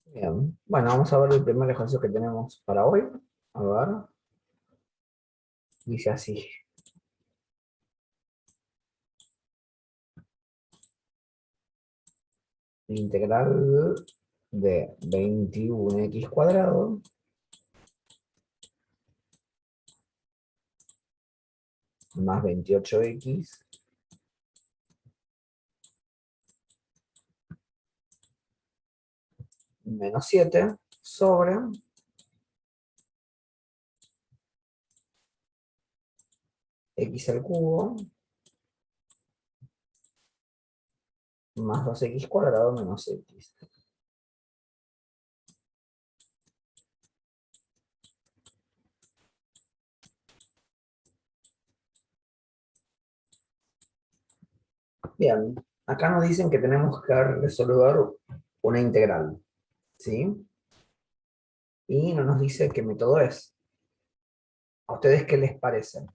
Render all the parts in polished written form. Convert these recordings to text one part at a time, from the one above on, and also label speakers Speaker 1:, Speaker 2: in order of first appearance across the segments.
Speaker 1: Bien, bueno, vamos a ver el primer ejercicio que tenemos para hoy. A ver, dice así. Integral de 21x cuadrado más 28x menos 7 sobre x al cubo más 2x cuadrado menos x. Bien, acá nos dicen que tenemos que resolver una integral, ¿sí? Y no nos dice qué método es. ¿A ustedes qué les parece?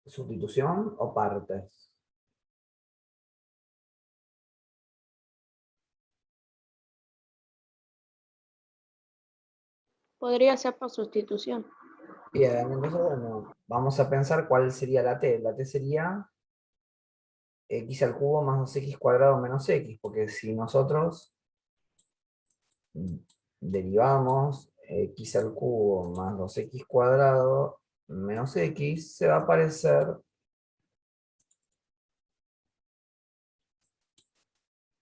Speaker 1: ¿Sustitución o partes?
Speaker 2: Podría ser por sustitución.
Speaker 1: Bien, entonces, bueno, vamos a pensar cuál sería la t. La t sería x al cubo más 2x cuadrado menos x, porque si nosotros derivamos x al cubo más 2x cuadrado menos x, se va a parecer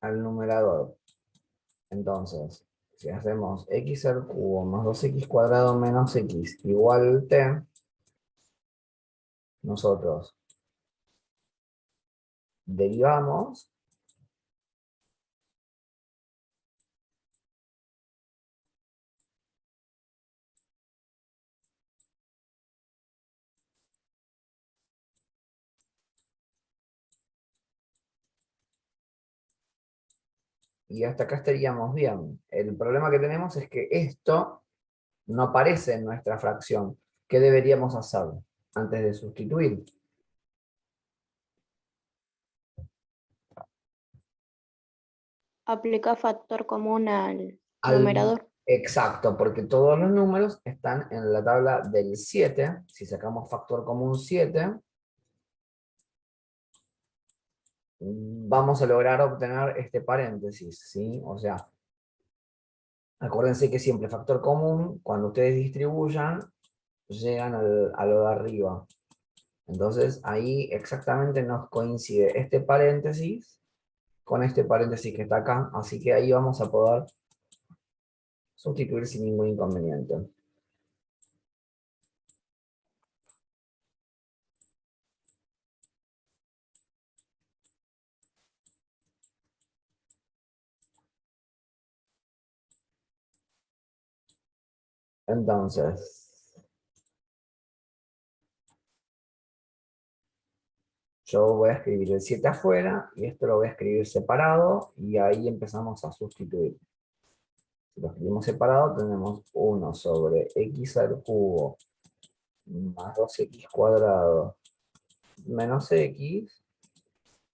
Speaker 1: al numerador. Entonces, si hacemos x al cubo más 2x cuadrado menos x igual t, nosotros derivamos y hasta acá estaríamos bien. El problema que tenemos es que esto no aparece en nuestra fracción. ¿Qué deberíamos hacer antes de sustituir?
Speaker 2: Aplica factor común al
Speaker 1: Al,
Speaker 2: numerador.
Speaker 1: exacto, porque todos los números están en la tabla del 7. Si sacamos factor común 7, vamos a lograr obtener este paréntesis, ¿sí? O sea, acuérdense que siempre factor común, cuando ustedes distribuyan, llegan a lo de arriba. Entonces ahí exactamente nos coincide este paréntesis con este paréntesis que está acá, así que ahí vamos a poder sustituir sin ningún inconveniente. Entonces, yo voy a escribir el 7 afuera y esto lo voy a escribir separado y ahí empezamos a sustituir. Si lo escribimos separado tenemos 1 sobre x al cubo más 2x cuadrado menos x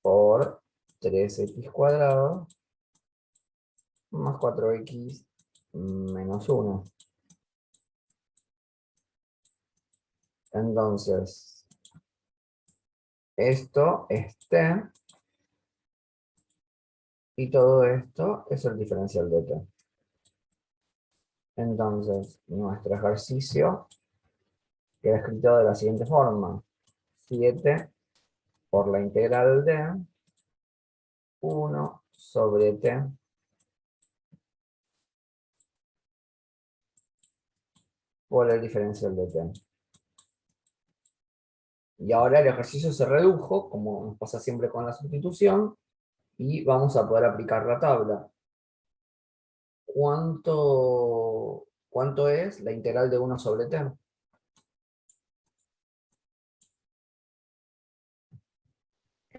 Speaker 1: por 3x cuadrado más 4x menos 1. Entonces, esto es t y todo esto es el diferencial de t. Entonces, nuestro ejercicio queda escrito de la siguiente forma. 7 por la integral de 1 sobre t por el diferencial de t. Y ahora el ejercicio se redujo, como nos pasa siempre con la sustitución, y vamos a poder aplicar la tabla. ¿Cuánto es la integral de 1 sobre t?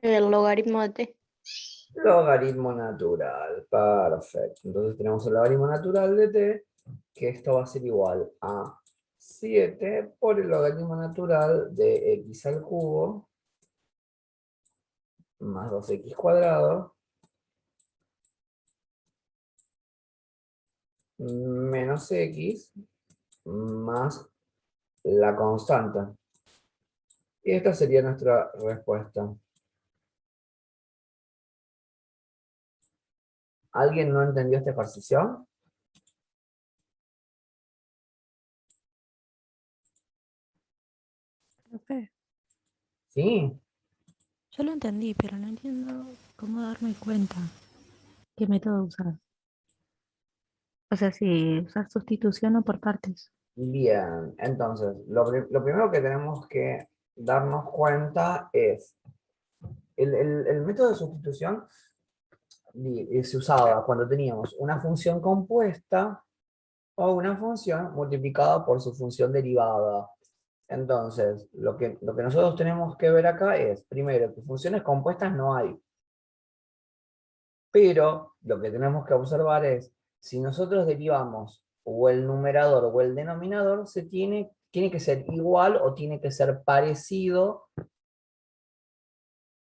Speaker 2: El logaritmo de t.
Speaker 1: Logaritmo natural, perfecto. Entonces tenemos el logaritmo natural de t, que esto va a ser igual a 7 por el logaritmo natural de x al cubo más 2x cuadrado menos x más la constante. Y esta sería nuestra respuesta. ¿Alguien no entendió este ejercicio?
Speaker 3: Profe,
Speaker 1: Sí.
Speaker 3: yo lo entendí, pero no entiendo cómo darme cuenta qué método usar. O sea, si usar sustitución o por partes.
Speaker 1: Bien, entonces, lo primero que tenemos que darnos cuenta es, el método de sustitución se usaba cuando teníamos una función compuesta o una función multiplicada por su función derivada. Entonces, lo que nosotros tenemos que ver acá es, primero, que funciones compuestas no hay. Pero lo que tenemos que observar es, si nosotros derivamos o el numerador o el denominador, tiene que ser igual o tiene que ser parecido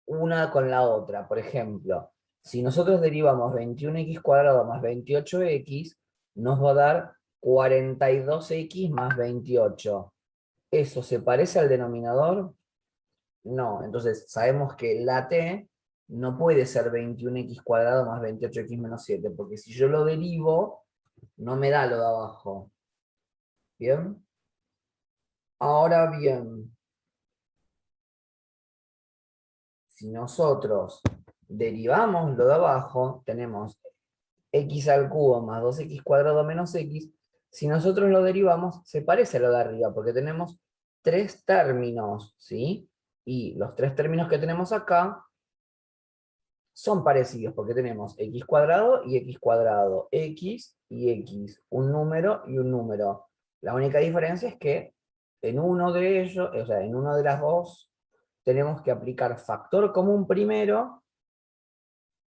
Speaker 1: una con la otra. Por ejemplo, si nosotros derivamos 21x cuadrado más 28x, nos va a dar 42x más 28. ¿Eso se parece al denominador? No. Entonces sabemos que la t no puede ser 21x cuadrado más 28x menos 7, porque si yo lo derivo, no me da lo de abajo. ¿Bien? Ahora bien, si nosotros derivamos lo de abajo, tenemos x al cubo más 2x cuadrado menos x. Si nosotros lo derivamos, se parece a lo de arriba, porque tenemos tres términos, ¿sí? Y los tres términos que tenemos acá son parecidos, porque tenemos x cuadrado y x cuadrado, x y x, un número y un número. La única diferencia es que en uno de ellos, o sea, en una de las dos, tenemos que aplicar factor común primero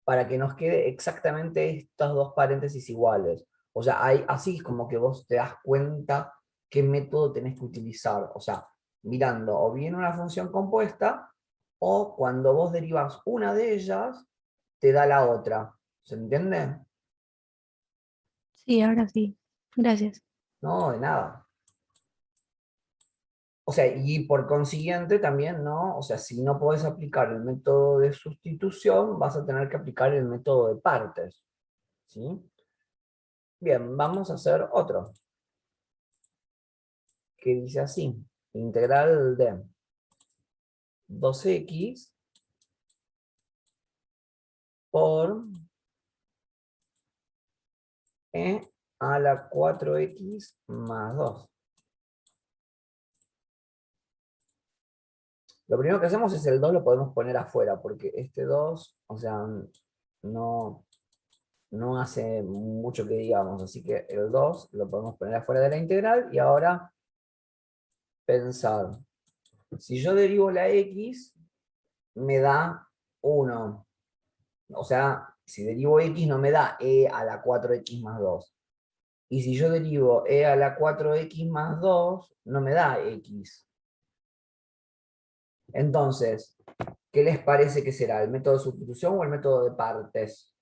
Speaker 1: para que nos quede exactamente estas dos paréntesis iguales. O sea, así es como que vos te das cuenta qué método tenés que utilizar. O sea, mirando o bien una función compuesta, o cuando vos derivas una de ellas, te da la otra. ¿Se entiende?
Speaker 3: Sí, ahora sí. Gracias.
Speaker 1: No, de nada. O sea, y por consiguiente también, ¿no? O sea, si no podés aplicar el método de sustitución, vas a tener que aplicar el método de partes. ¿Sí? Bien, vamos a hacer otro, que dice así: integral de 2x por e a la 4x más 2. Lo primero que hacemos es el 2 lo podemos poner afuera, porque este 2, o sea, no, no hace mucho que digamos, así que el 2 lo podemos poner afuera de la integral. Y ahora pensar, si yo derivo la x, me da 1. O sea, si derivo x no me da e a la 4x más 2. Y si yo derivo e a la 4x más 2, no me da x. Entonces, ¿qué les parece que será? ¿El método de sustitución o el método de partes?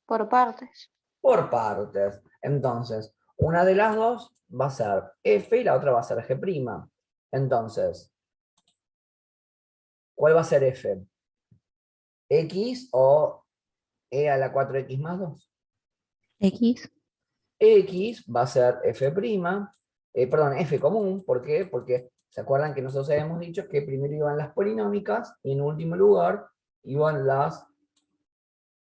Speaker 2: Por partes.
Speaker 1: Por partes. Entonces, una de las dos va a ser f y la otra va a ser g'. Entonces, ¿cuál va a ser f? ¿X o e a la 4x más 2?
Speaker 3: X.
Speaker 1: X va a ser f', perdón, f común. ¿Por qué? Porque se acuerdan que nosotros habíamos dicho que primero iban las polinómicas y en último lugar iban las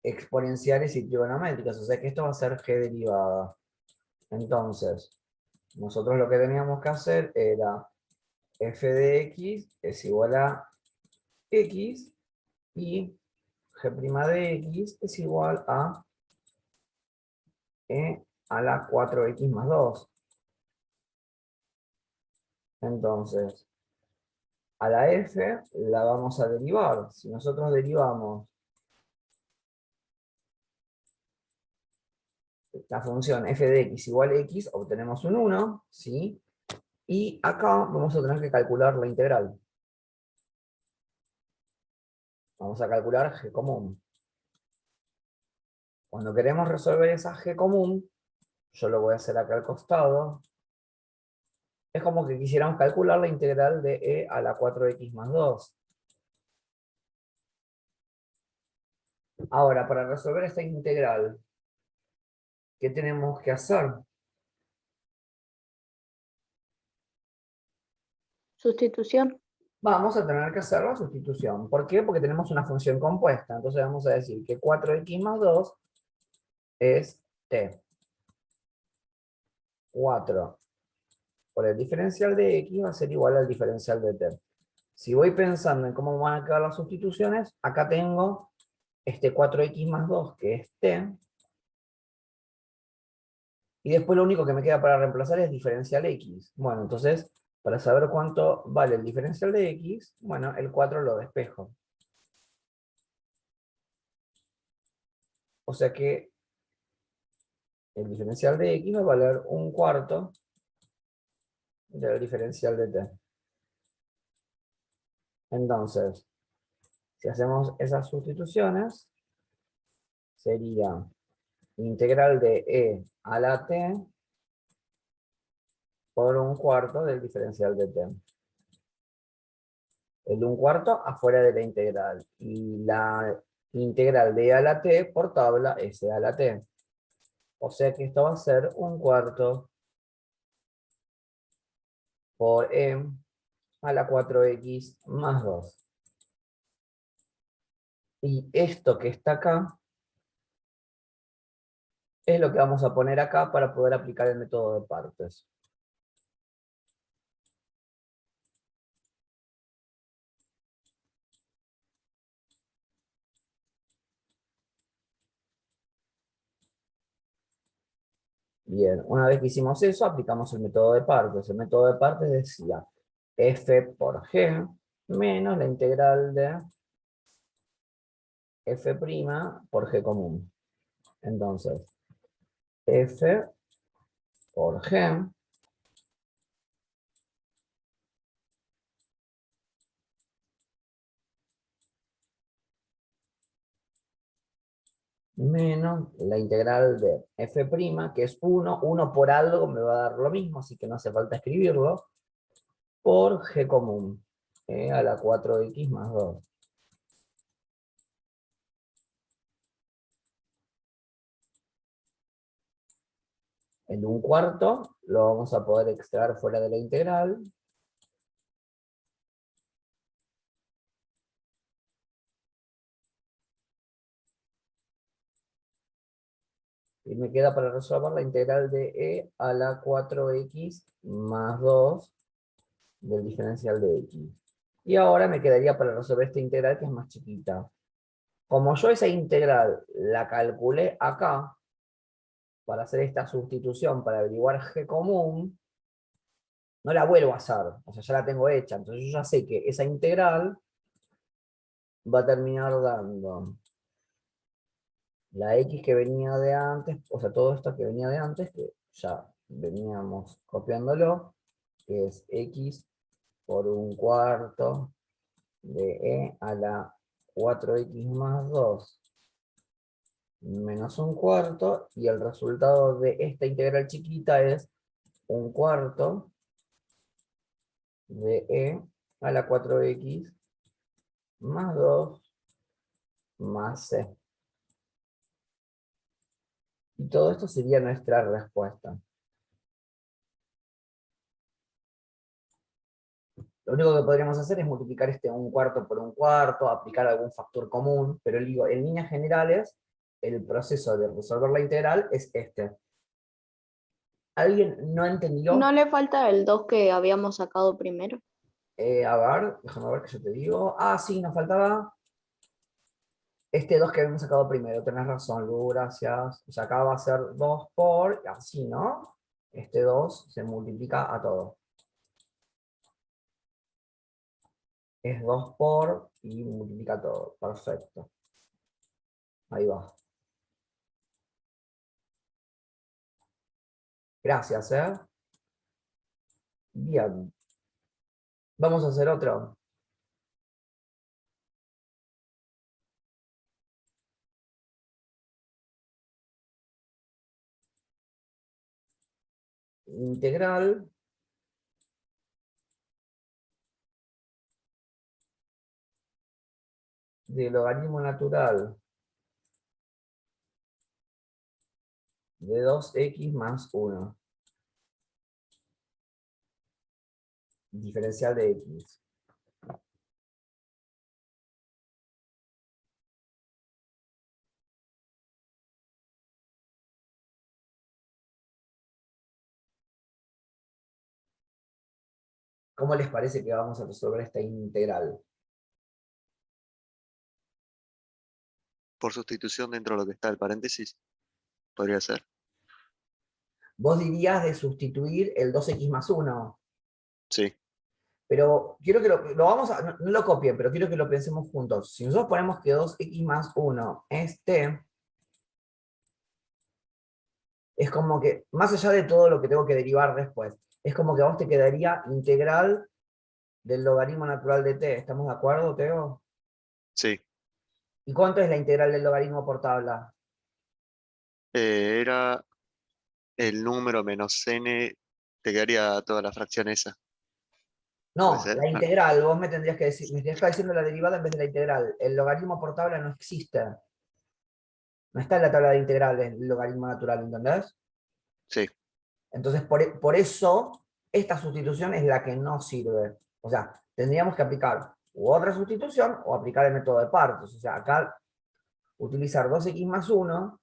Speaker 1: exponenciales y trigonométricas. O sea que esto va a ser g derivada. Entonces, nosotros lo que teníamos que hacer era f de x es igual a x y g' de x es igual a e a la 4x más 2. Entonces, a la f la vamos a derivar. Si nosotros derivamos la función f de x igual a x, obtenemos un 1, ¿sí? Y acá vamos a tener que calcular la integral. Vamos a calcular g común. Cuando queremos resolver esa g común, yo lo voy a hacer acá al costado. Es como que quisiéramos calcular la integral de e a la 4x más 2. Ahora, para resolver esta integral, ¿qué tenemos que hacer?
Speaker 2: Sustitución.
Speaker 1: Vamos a tener que hacer la sustitución. ¿Por qué? Porque tenemos una función compuesta. Entonces vamos a decir que 4x más 2 es t. 4 por el diferencial de x va a ser igual al diferencial de t. Si voy pensando en cómo van a quedar las sustituciones, acá tengo este 4x más 2, que es t. Y después lo único que me queda para reemplazar es diferencial x. Bueno, entonces, para saber cuánto vale el diferencial de x, bueno, el 4 lo despejo. O sea que el diferencial de x va a valer un cuarto del diferencial de t. Entonces, si hacemos esas sustituciones, sería integral de e a la t por un cuarto del diferencial de t. El un cuarto afuera de la integral. Y la integral de e a la t por tabla s a la t. O sea que esto va a ser un cuarto por e a la 4x más 2. Y esto que está acá es lo que vamos a poner acá para poder aplicar el método de partes. Bien, una vez que hicimos eso, aplicamos el método de partes. El método de partes decía f por g menos la integral de f' por g común. Entonces, f por g menos la integral de f', que es 1, 1 por algo me va a dar lo mismo, así que no hace falta escribirlo, por g común, a la 4x más 2. El un cuarto lo vamos a poder extraer fuera de la integral. Y me queda para resolver la integral de e a la 4x más 2 del diferencial de x. Y ahora me quedaría para resolver esta integral que es más chiquita. Como yo esa integral la calculé acá, para hacer esta sustitución, para averiguar g común, no la vuelvo a hacer, o sea, ya la tengo hecha. Entonces yo ya sé que esa integral va a terminar dando la x que venía de antes, o sea, todo esto que venía de antes, que ya veníamos copiándolo, que es x por un cuarto de e a la 4x más 2 menos un cuarto, y el resultado de esta integral chiquita es un cuarto de e a la 4x más 2 más c. Y todo esto sería nuestra respuesta. Lo único que podríamos hacer es multiplicar este un cuarto por un cuarto, aplicar algún factor común, pero digo, en líneas generales, el proceso de resolver la integral es este. ¿Alguien no entendió?
Speaker 2: ¿No le falta el 2 que habíamos sacado primero?
Speaker 1: A ver, déjame ver que yo te digo. Ah, sí, nos faltaba este 2 que habíamos sacado primero. Tenés razón, Lu, gracias. O sea, acá va a ser 2 por, así, ¿no? Este 2 se multiplica a todo. Es 2 por y multiplica todo. Perfecto. Ahí va. Gracias, ¿eh? Bien. Vamos a hacer otro. Integral del logaritmo natural de 2x más 1. Diferencial de x. ¿Cómo les parece que vamos a resolver esta integral?
Speaker 4: Por sustitución dentro de lo que está el paréntesis, podría ser.
Speaker 1: Vos dirías de sustituir el 2x más 1.
Speaker 4: Sí,
Speaker 1: Pero quiero que lo vamos a, no lo copien, pero quiero que lo pensemos juntos. Si nosotros ponemos que 2x más 1 es t, es como que, más allá de todo lo que tengo que derivar después, es como que a vos te quedaría integral del logaritmo natural de t. ¿Estamos de acuerdo, Teo?
Speaker 4: sí.
Speaker 1: ¿Y cuánto es la integral del logaritmo por tabla?
Speaker 4: Era el número menos n, te quedaría toda la fracción esa. ¿Puede
Speaker 1: No,
Speaker 4: ser?
Speaker 1: la
Speaker 4: Ah,
Speaker 1: integral, vos me tendrías que decir, me tendrías que estar diciendo la derivada en vez de la integral. El logaritmo por tabla no existe. No está en la tabla de integrales el logaritmo natural, ¿entendés?
Speaker 4: sí,
Speaker 1: Entonces, por eso, esta sustitución es la que no sirve. O sea, tendríamos que aplicar u otra sustitución o aplicar el método de partes. O sea, acá utilizar 2x más 1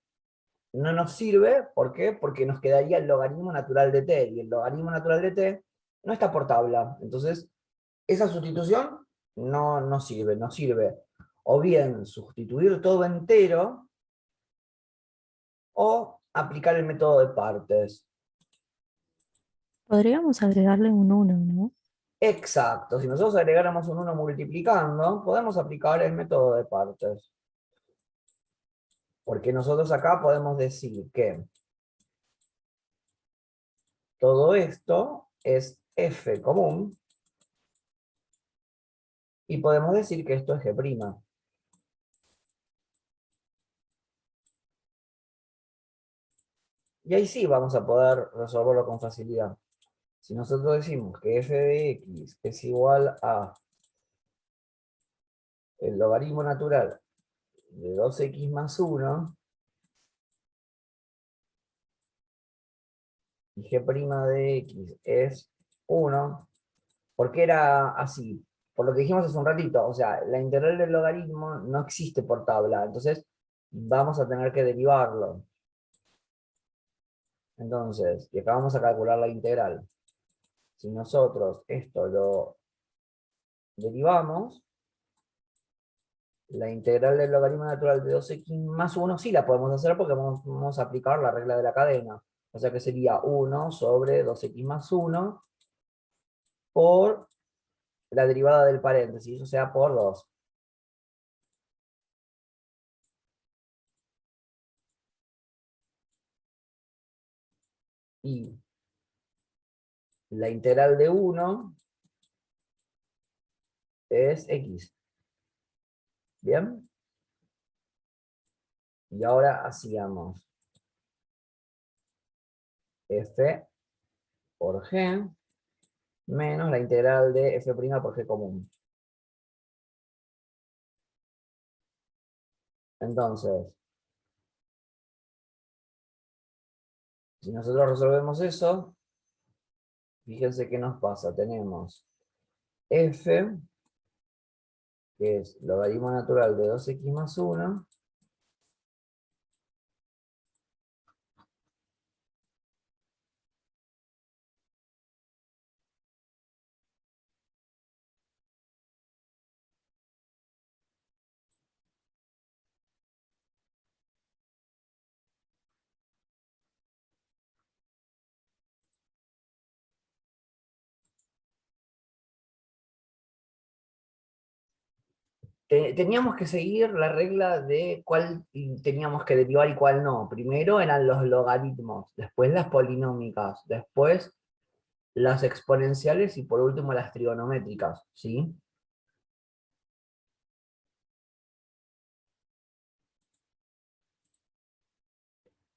Speaker 1: no nos sirve. ¿Por qué? Porque nos quedaría el logaritmo natural de t. Y el logaritmo natural de t no está por tabla. Entonces, esa sustitución no sirve. No sirve o bien sustituir todo entero o aplicar el método de partes.
Speaker 3: Podríamos agregarle un uno, ¿no?
Speaker 1: Exacto, si nosotros agregáramos un 1 multiplicando, podemos aplicar el método de partes. Porque nosotros acá podemos decir que todo esto es f común y podemos decir que esto es g'. Y ahí sí vamos a poder resolverlo con facilidad. Si nosotros decimos que f de x es igual a el logaritmo natural de 2x más 1 y g' de x es 1, ¿por qué era así? Por lo que dijimos hace un ratito, o sea, la integral del logaritmo no existe por tabla, entonces vamos a tener que derivarlo. Entonces, y acá vamos a calcular la integral. Si nosotros esto lo derivamos, la integral del logaritmo natural de 2x más 1 sí la podemos hacer porque vamos a aplicar la regla de la cadena. O sea que sería 1 sobre 2x más 1 por la derivada del paréntesis, o sea, por 2. Y la integral de 1 es x. ¿Bien? Y ahora hacíamos f por g menos la integral de f' por g común. Entonces, si nosotros resolvemos eso, fíjense qué nos pasa. Tenemos f, que es logaritmo natural de 2x más 1, teníamos que seguir la regla de cuál teníamos que derivar y cuál no. Primero eran los logaritmos, después las polinómicas, después las exponenciales y por último las trigonométricas, ¿sí?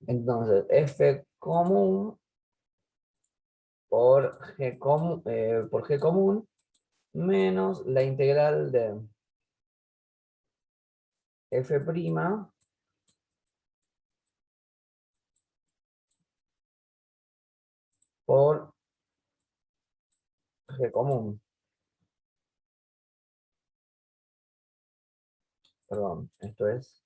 Speaker 1: Entonces, f común por g común menos la integral de f' por g común. Perdón, esto es...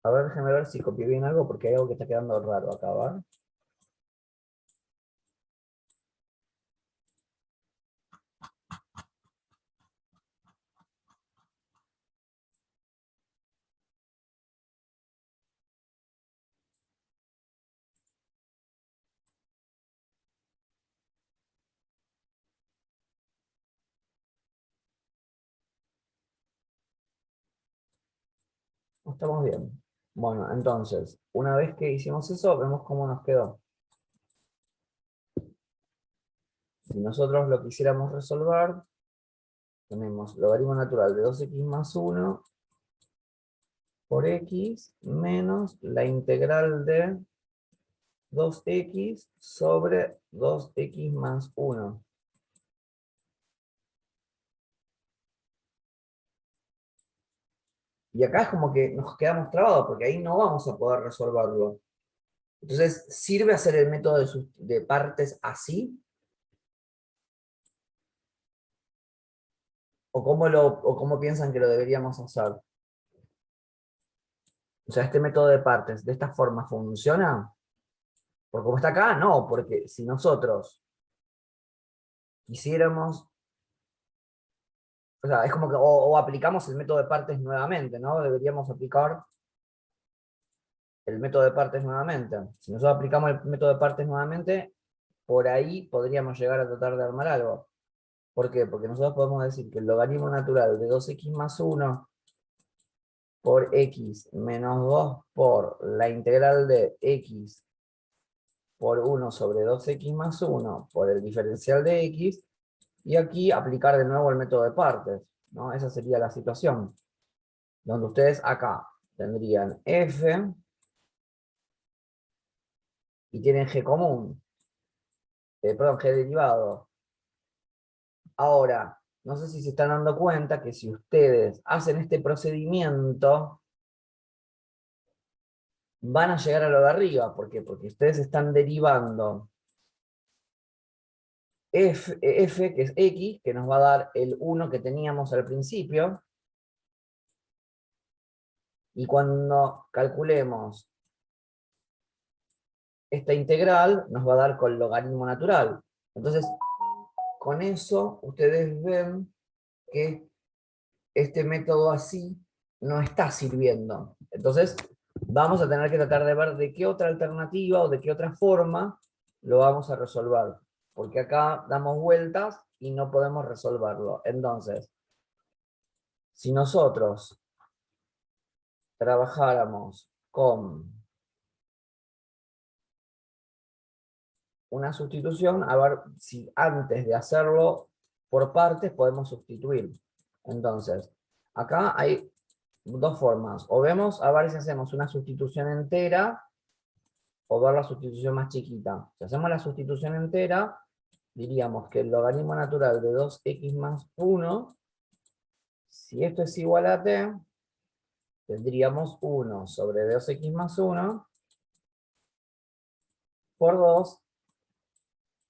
Speaker 1: A ver, déjame ver si copié bien algo porque hay algo que está quedando raro acá, ¿va? Estamos bien. Bueno, entonces, una vez que hicimos eso, vemos cómo nos quedó. Si nosotros lo quisiéramos resolver, tenemos logaritmo natural de 2x más 1 por x menos la integral de 2x sobre 2x más 1. Y acá es como que nos quedamos trabados, porque ahí no vamos a poder resolverlo. Entonces, ¿sirve hacer el método de partes así? ¿O cómo piensan que lo deberíamos hacer? O sea, este método de partes, ¿de esta forma funciona? Porque como está acá, no, porque si nosotros quisiéramos, o sea, es como que o aplicamos el método de partes nuevamente, ¿no? Deberíamos aplicar el método de partes nuevamente. Si nosotros aplicamos el método de partes nuevamente, por ahí podríamos llegar a tratar de armar algo. ¿Por qué? Porque nosotros podemos decir que el logaritmo natural de 2x más 1 por x menos 2 por la integral de x por 1 sobre 2x más 1 por el diferencial de x, y aquí aplicar de nuevo el método de partes, ¿no? Esa sería la situación, donde ustedes acá tendrían f y tienen g común, perdón, g derivado. Ahora, no sé si se están dando cuenta que si ustedes hacen este procedimiento, van a llegar a lo de arriba. ¿Por qué? Porque ustedes están derivando f, que es x, que nos va a dar el 1 que teníamos al principio, y cuando calculemos esta integral, nos va a dar con logaritmo natural. Entonces, con eso, ustedes ven que este método así no está sirviendo. Entonces, vamos a tener que tratar de ver de qué otra alternativa o de qué otra forma lo vamos a resolver. Porque acá damos vueltas y no podemos resolverlo. Entonces, si nosotros trabajáramos con una sustitución, a ver si antes de hacerlo por partes podemos sustituir. Entonces, acá hay dos formas. O vemos a ver si hacemos una sustitución entera o ver la sustitución más chiquita. Si hacemos la sustitución entera, diríamos que el logaritmo natural de 2x más 1, si esto es igual a t, tendríamos 1 sobre 2x más 1 por 2,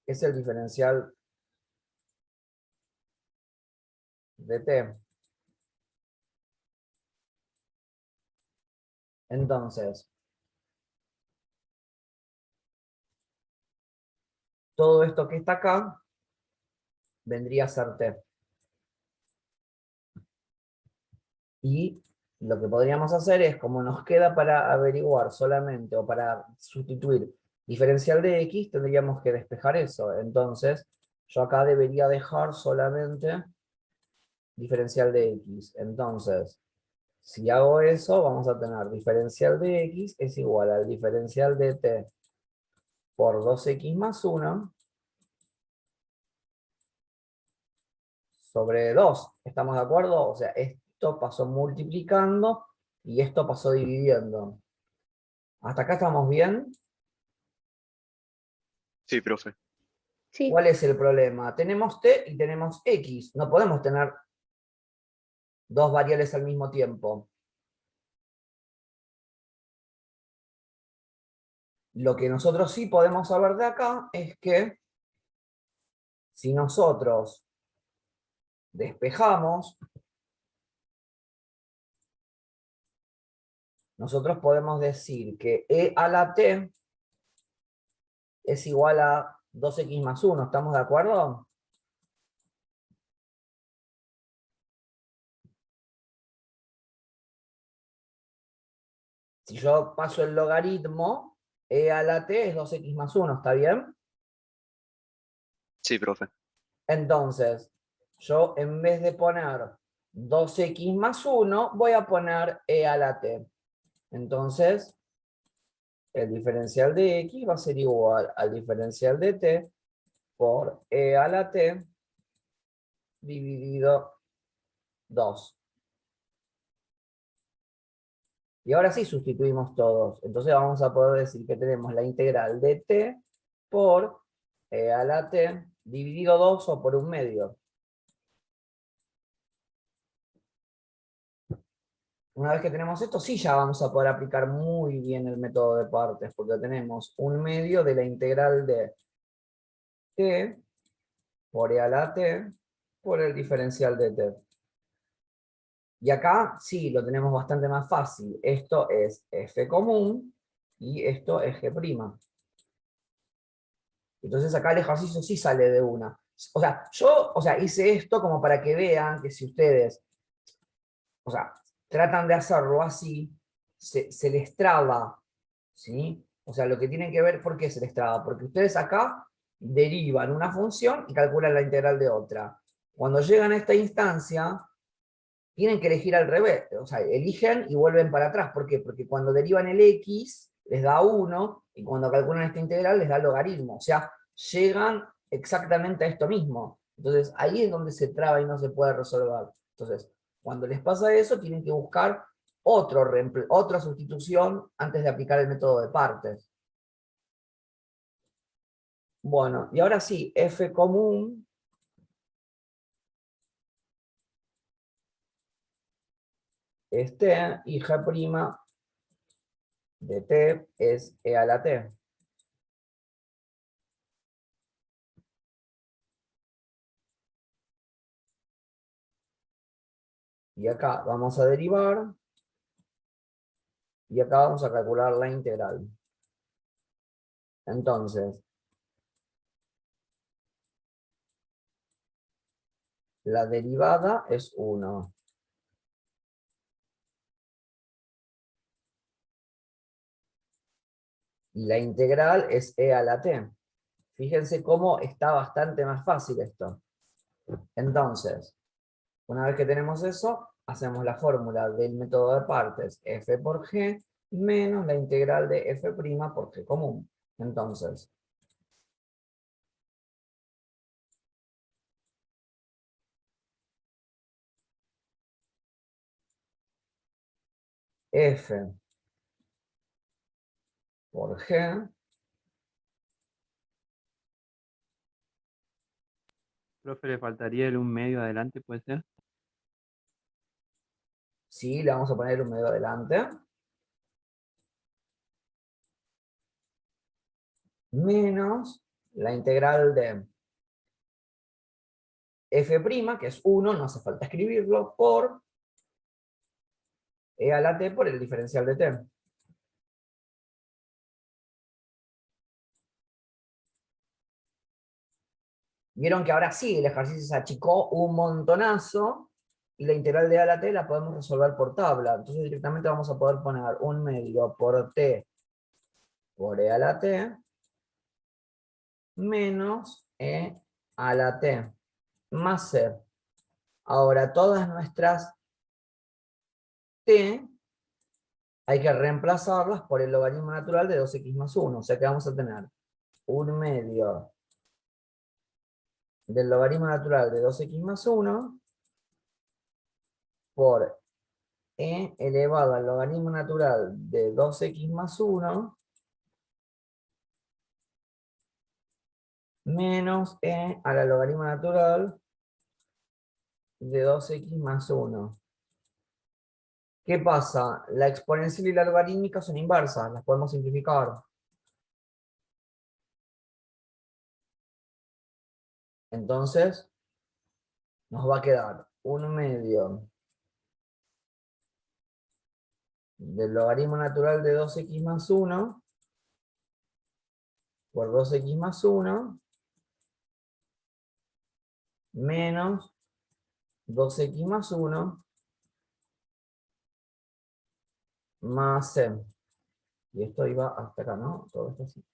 Speaker 1: que es el diferencial de t. Entonces, todo esto que está acá vendría a ser t. Y lo que podríamos hacer es, como nos queda para averiguar solamente, o para sustituir diferencial de x, tendríamos que despejar eso. Entonces, yo acá debería dejar solamente diferencial de x. Entonces, si hago eso, vamos a tener diferencial de x es igual al diferencial de t por 2x más 1 sobre 2. ¿Estamos de acuerdo? O sea, esto pasó multiplicando y esto pasó dividiendo. ¿Hasta acá estamos bien?
Speaker 4: Sí, profe.
Speaker 2: Sí,
Speaker 1: ¿Cuál es el problema? Tenemos t y tenemos x. No podemos tener dos variables al mismo tiempo. Lo que nosotros sí podemos saber de acá es que si nosotros despejamos, nosotros podemos decir que e a la t es igual a 2x más 1. ¿Estamos de acuerdo? Si yo paso el logaritmo, e a la t es 2x más 1, ¿está bien?
Speaker 4: Sí, profe.
Speaker 1: Entonces, yo en vez de poner 2x más 1, voy a poner e a la t. Entonces, el diferencial de x va a ser igual al diferencial de t por e a la t dividido 2. Y ahora sí sustituimos todos. Entonces vamos a poder decir que tenemos la integral de t por e a la t dividido 2 o por un medio. Una vez que tenemos esto, sí ya vamos a poder aplicar muy bien el método de partes, porque tenemos un medio de la integral de t por e a la t por el diferencial de t. Y acá sí, lo tenemos bastante más fácil. Esto es f común y esto es g'. Entonces acá el ejercicio sí sale de una. O sea, yo hice esto como para que vean que si ustedes tratan de hacerlo así, se les traba, ¿sí? O sea, lo que tienen que ver, ¿por qué se les traba? Porque ustedes acá derivan una función y calculan la integral de otra. Cuando llegan a esta instancia, tienen que elegir al revés, o sea, eligen y vuelven para atrás. ¿Por qué? Porque cuando derivan el x, les da 1, y cuando calculan esta integral, les da logaritmo. O sea, llegan exactamente a esto mismo. Entonces, ahí es donde se traba y no se puede resolver. Entonces, cuando les pasa eso, tienen que buscar otra sustitución antes de aplicar el método de partes. Bueno, y ahora sí, f común es t y g' de t es e a la t. Y acá vamos a derivar. Y acá vamos a calcular la integral. Entonces, la derivada es 1. Y la integral es e a la t. Fíjense cómo está bastante más fácil esto. Entonces, una vez que tenemos eso, hacemos la fórmula del método de partes f por g menos la integral de f' por g común. Entonces, f por g,
Speaker 5: Profe, le faltaría el un medio adelante, ¿puede ser?
Speaker 1: sí, le vamos a poner un medio adelante, menos la integral de f', que es 1, no hace falta escribirlo, por e a la t por el diferencial de t. Vieron que ahora sí, el ejercicio se achicó un montonazo, y la integral de a a la t la podemos resolver por tabla. Entonces directamente vamos a poder poner 1/2 por t por e a la t menos e a la t más c. Ahora todas nuestras t hay que reemplazarlas por el logaritmo natural de 2x más 1. O sea que vamos a tener 1/2 del logaritmo natural de 2x más 1 por e elevado al logaritmo natural de 2x más 1 menos e a la logaritmo natural de 2x más 1. ¿Qué pasa? La exponencial y la logarítmica son inversas, las podemos simplificar. Entonces, nos va a quedar 1/2 del logaritmo natural de 2x más 1 por 2x más 1 menos 2x más 1 más c. Y esto iba hasta acá, ¿no? Todo esto así.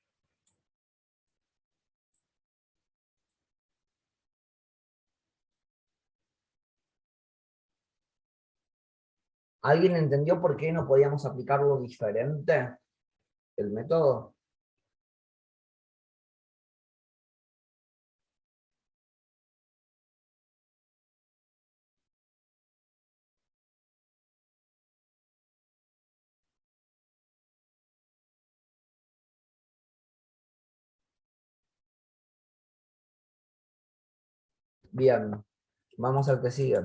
Speaker 1: ¿Alguien entendió por qué no podíamos aplicarlo diferente? El método. Bien, vamos al que sigue.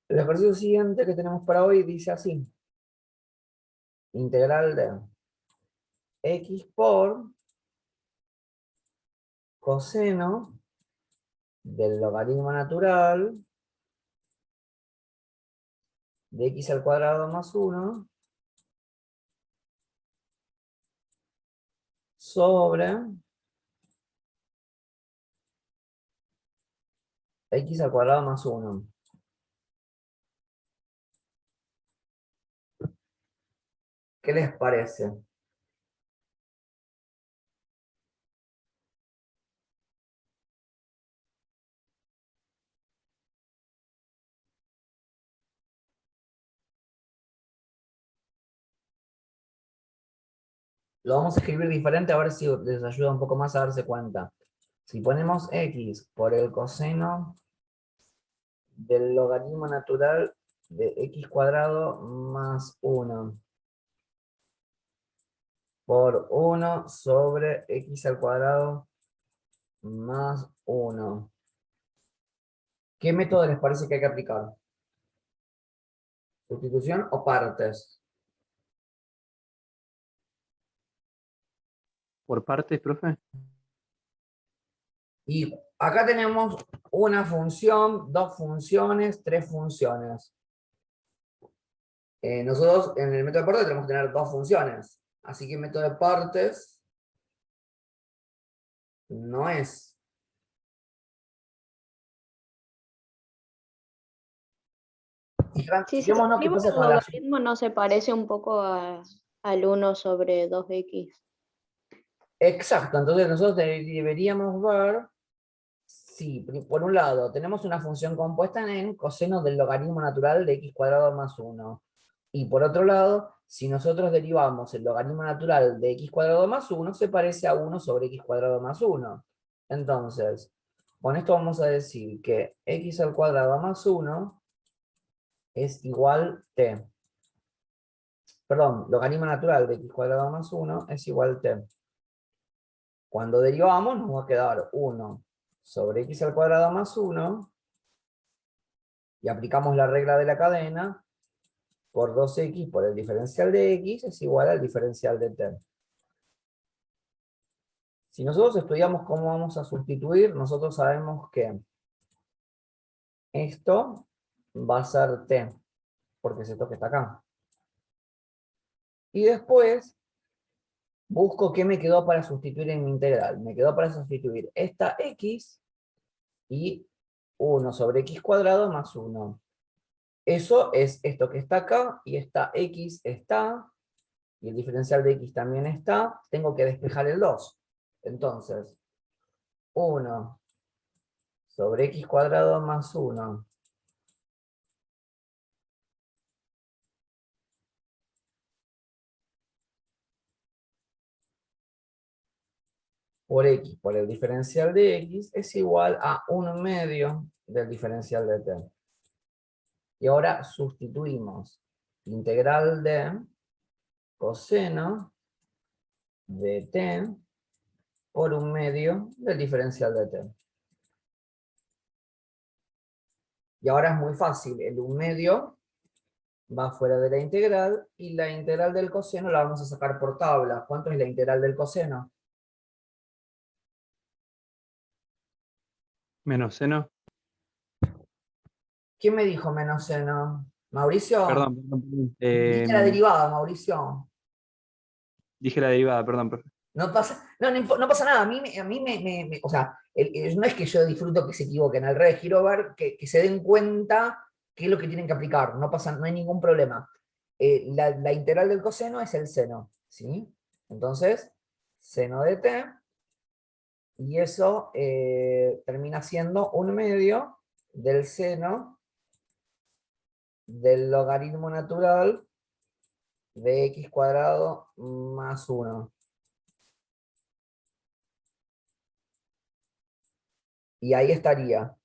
Speaker 1: El ejercicio siguiente que tenemos para hoy dice así. Integral de x por coseno del logaritmo natural de x al cuadrado más 1 sobre x al cuadrado más 1. ¿Qué les parece? Lo vamos a escribir diferente a ver si les ayuda un poco más a darse cuenta. Si ponemos x por el coseno del logaritmo natural de x cuadrado más 1 por 1 sobre x al cuadrado más 1. ¿Qué método les parece que hay que aplicar? ¿Sustitución o partes?
Speaker 5: ¿Por partes, profe?
Speaker 1: Y acá tenemos una función, dos funciones, tres funciones. Nosotros en el método de partes tenemos que tener dos funciones. Así que el método de partes no es.
Speaker 2: Sí, si
Speaker 1: Fijémonos qué
Speaker 2: escribimos
Speaker 1: pasa
Speaker 2: el
Speaker 1: con la...
Speaker 2: logaritmo, ¿no se parece un poco al 1 sobre 2x?
Speaker 1: Exacto, entonces nosotros deberíamos ver si, por un lado, tenemos una función compuesta en coseno del logaritmo natural de x cuadrado más 1. Y por otro lado, si nosotros derivamos el logaritmo natural de x cuadrado más 1, se parece a 1 sobre x cuadrado más 1. Entonces, con esto vamos a decir que x al cuadrado más 1 es igual t. Perdón, logaritmo natural de x cuadrado más 1 es igual t. Cuando derivamos nos va a quedar 1 sobre x al cuadrado más 1 y aplicamos la regla de la cadena por 2x por el diferencial de x es igual al diferencial de t. Si nosotros estudiamos cómo vamos a sustituir, nosotros sabemos que esto va a ser t, porque es esto que está acá. Y después busco qué me quedó para sustituir en mi integral. Me quedó para sustituir esta x y 1 sobre x cuadrado más 1. Eso es esto que está acá, y esta x está, y el diferencial de x también está. Tengo que despejar el 2. Entonces, 1 sobre x cuadrado más 1 por x por el diferencial de x es igual a 1 medio del diferencial de t. Y ahora sustituimos integral de coseno de t por 1 medio del diferencial de t. Y ahora es muy fácil, el 1 medio va fuera de la integral, y la integral del coseno la vamos a sacar por tabla. ¿Cuánto es la integral del coseno?
Speaker 5: Menos seno.
Speaker 1: ¿Quién me dijo menos seno? ¿Mauricio?
Speaker 5: Perdón, perdón, perdón.
Speaker 1: Dijiste la derivada, Mauricio.
Speaker 5: Dije la derivada, perdón, profe.
Speaker 1: No pasa, no pasa nada. O sea, no es que yo disfruto que se equivoquen, al revés, quiero ver que se den cuenta qué es lo que tienen que aplicar. No hay ningún problema. La integral del coseno es el seno, ¿sí? Entonces, seno de t, y eso termina siendo 1 medio del seno del logaritmo natural de x cuadrado más 1. Y ahí estaría.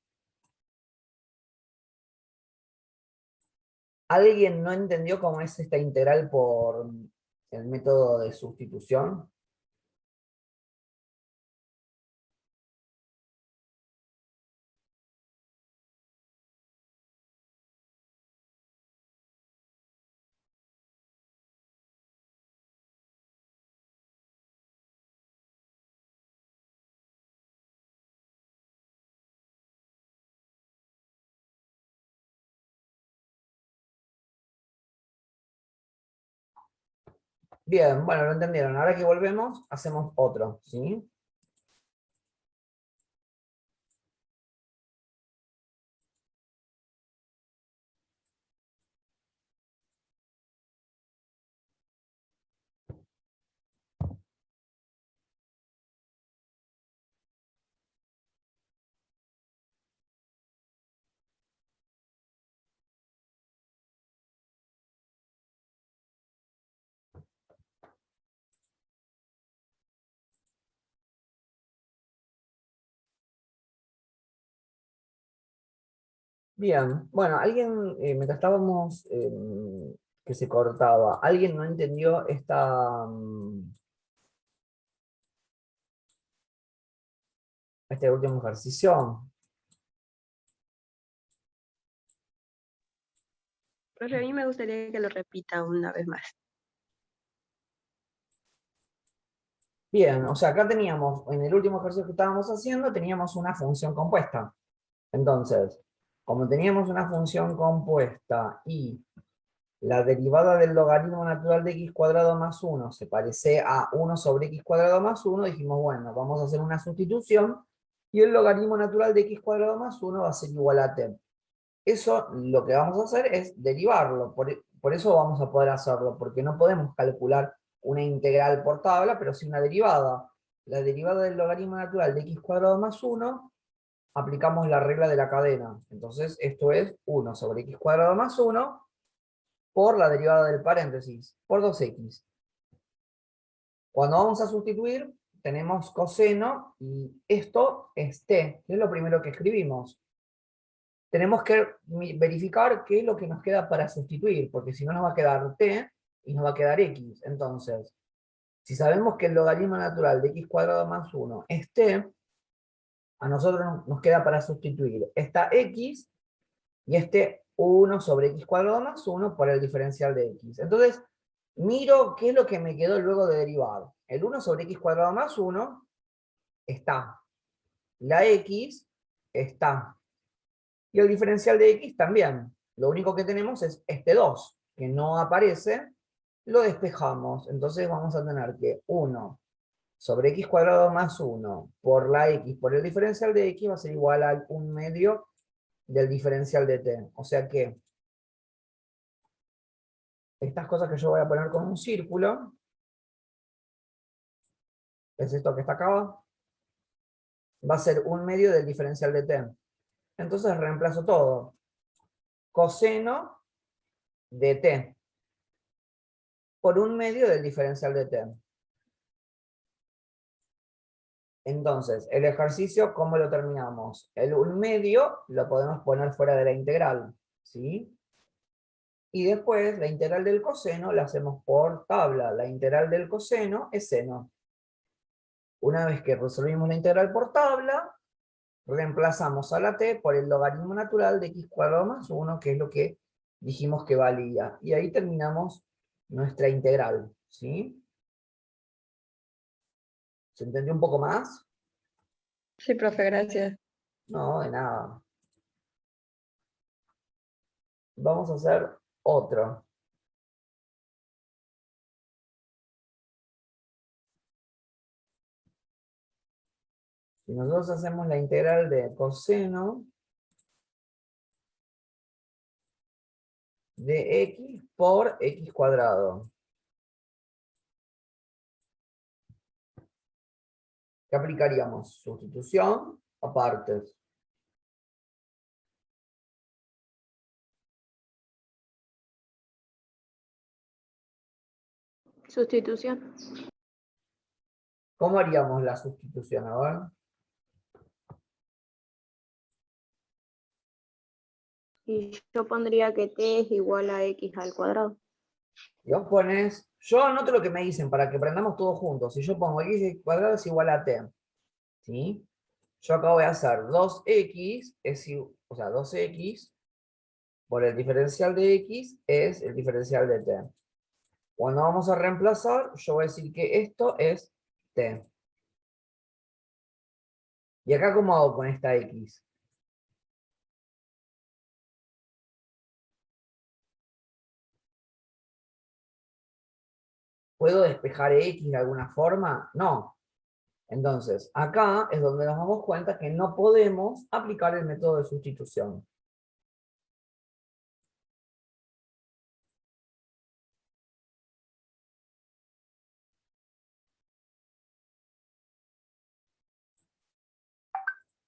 Speaker 1: ¿Alguien no entendió cómo es esta integral por el método de sustitución? Bien, bueno, lo entendieron. Ahora que volvemos, hacemos otro, ¿sí? Bien, bueno, alguien, mientras estábamos, que se cortaba, ¿alguien no entendió este último ejercicio?
Speaker 6: Profe, a mí me gustaría que lo repita una vez más.
Speaker 1: Bien, o sea, acá teníamos, en el último ejercicio que estábamos haciendo, teníamos una función compuesta. Entonces, como teníamos una función compuesta y la derivada del logaritmo natural de x cuadrado más 1 se parece a 1 sobre x cuadrado más 1, dijimos, bueno, vamos a hacer una sustitución, y el logaritmo natural de x cuadrado más 1 va a ser igual a t. Eso lo que vamos a hacer es derivarlo, por eso vamos a poder hacerlo, porque no podemos calcular una integral por tabla, pero sí una derivada. La derivada del logaritmo natural de x cuadrado más 1, aplicamos la regla de la cadena. Entonces esto es 1 sobre x cuadrado más 1 por la derivada del paréntesis, por 2x. Cuando vamos a sustituir, tenemos coseno, y esto es t, que es lo primero que escribimos. Tenemos que verificar qué es lo que nos queda para sustituir, porque si no nos va a quedar t y nos va a quedar x. Entonces, si sabemos que el logaritmo natural de x cuadrado más 1 es t, a nosotros nos queda para sustituir esta x y este 1 sobre x cuadrado más 1 por el diferencial de x. Entonces, miro qué es lo que me quedó luego de derivar. El 1 sobre x cuadrado más 1 está. La x está. Y el diferencial de x también. Lo único que tenemos es este 2, que no aparece, lo despejamos. Entonces vamos a tener que 1 sobre x cuadrado más 1 por la x por el diferencial de x va a ser igual al 1/2 del diferencial de t. O sea que estas cosas que yo voy a poner con un círculo, es esto que está acá, va a ser 1/2 del diferencial de t. Entonces reemplazo todo. Coseno de t por 1/2 del diferencial de t. Entonces, el ejercicio, ¿cómo lo terminamos? El 1/2 lo podemos poner fuera de la integral, ¿sí? Y después, la integral del coseno la hacemos por tabla. La integral del coseno es seno. Una vez que resolvimos la integral por tabla, reemplazamos a la t por el logaritmo natural de x cuadrado más 1, que es lo que dijimos que valía. Y ahí terminamos nuestra integral, ¿sí? ¿Se entendió un poco más?
Speaker 6: Sí, profe, gracias.
Speaker 1: No, de nada. Vamos a hacer otro. Si nosotros hacemos la integral de coseno de x por x cuadrado. ¿Qué aplicaríamos? Sustitución a partes.
Speaker 2: Sustitución.
Speaker 1: ¿Cómo haríamos la sustitución? A ver.
Speaker 2: Y yo pondría que t es igual a x al cuadrado.
Speaker 1: Y vos pones, yo anoto lo que me dicen para que aprendamos todos juntos. Si yo pongo x cuadrado es igual a t, ¿sí? Yo acá voy a hacer 2x, o sea, 2x por el diferencial de x es el diferencial de t. Cuando vamos a reemplazar, yo voy a decir que esto es t. ¿Y acá cómo hago con esta x? ¿Puedo despejar x de alguna forma? No. Entonces, acá es donde nos damos cuenta que no podemos aplicar el método de sustitución.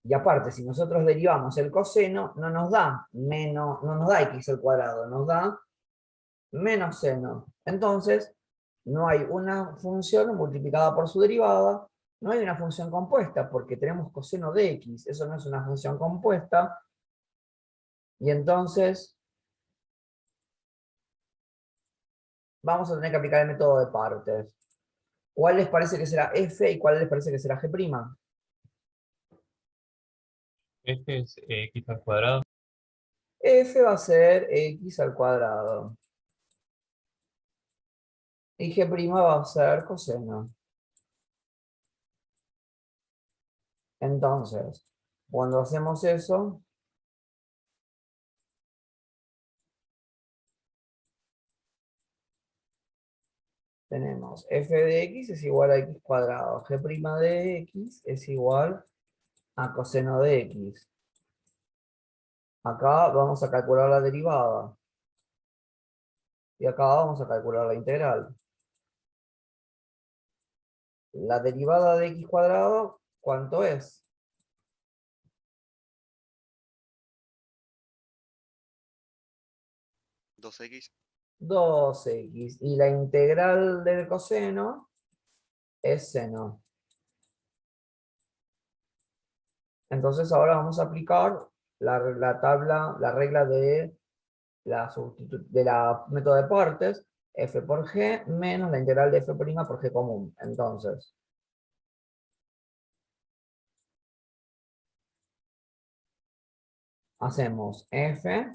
Speaker 1: Y aparte, si nosotros derivamos el coseno, no nos da x al cuadrado, nos da menos seno. Entonces, no hay una función multiplicada por su derivada, no hay una función compuesta, porque tenemos coseno de x, eso no es una función compuesta. Y entonces, vamos a tener que aplicar el método de partes. ¿Cuál les parece que será f y cuál les parece que será g'?
Speaker 7: Este es x al cuadrado.
Speaker 1: F va a ser x al cuadrado. Y g' va a ser coseno. Entonces, cuando hacemos eso, tenemos f de x es igual a x cuadrado. G' de x es igual a coseno de x. Acá vamos a calcular la derivada. Y acá vamos a calcular la integral. La derivada de x cuadrado, ¿cuánto es?
Speaker 4: 2x.
Speaker 1: 2x. Y la integral del coseno es seno. Entonces ahora vamos a aplicar la regla de la método de partes, f por g menos la integral de f' por g común. Entonces, hacemos f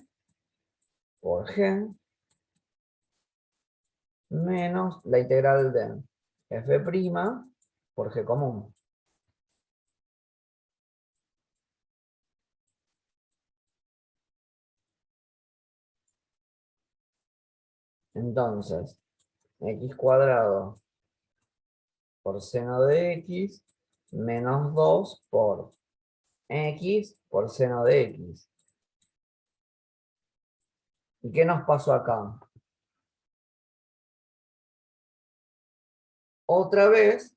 Speaker 1: por g menos la integral de f' por g común. Entonces, x cuadrado por seno de x menos 2 por x por seno de x. ¿Y qué nos pasó acá? Otra vez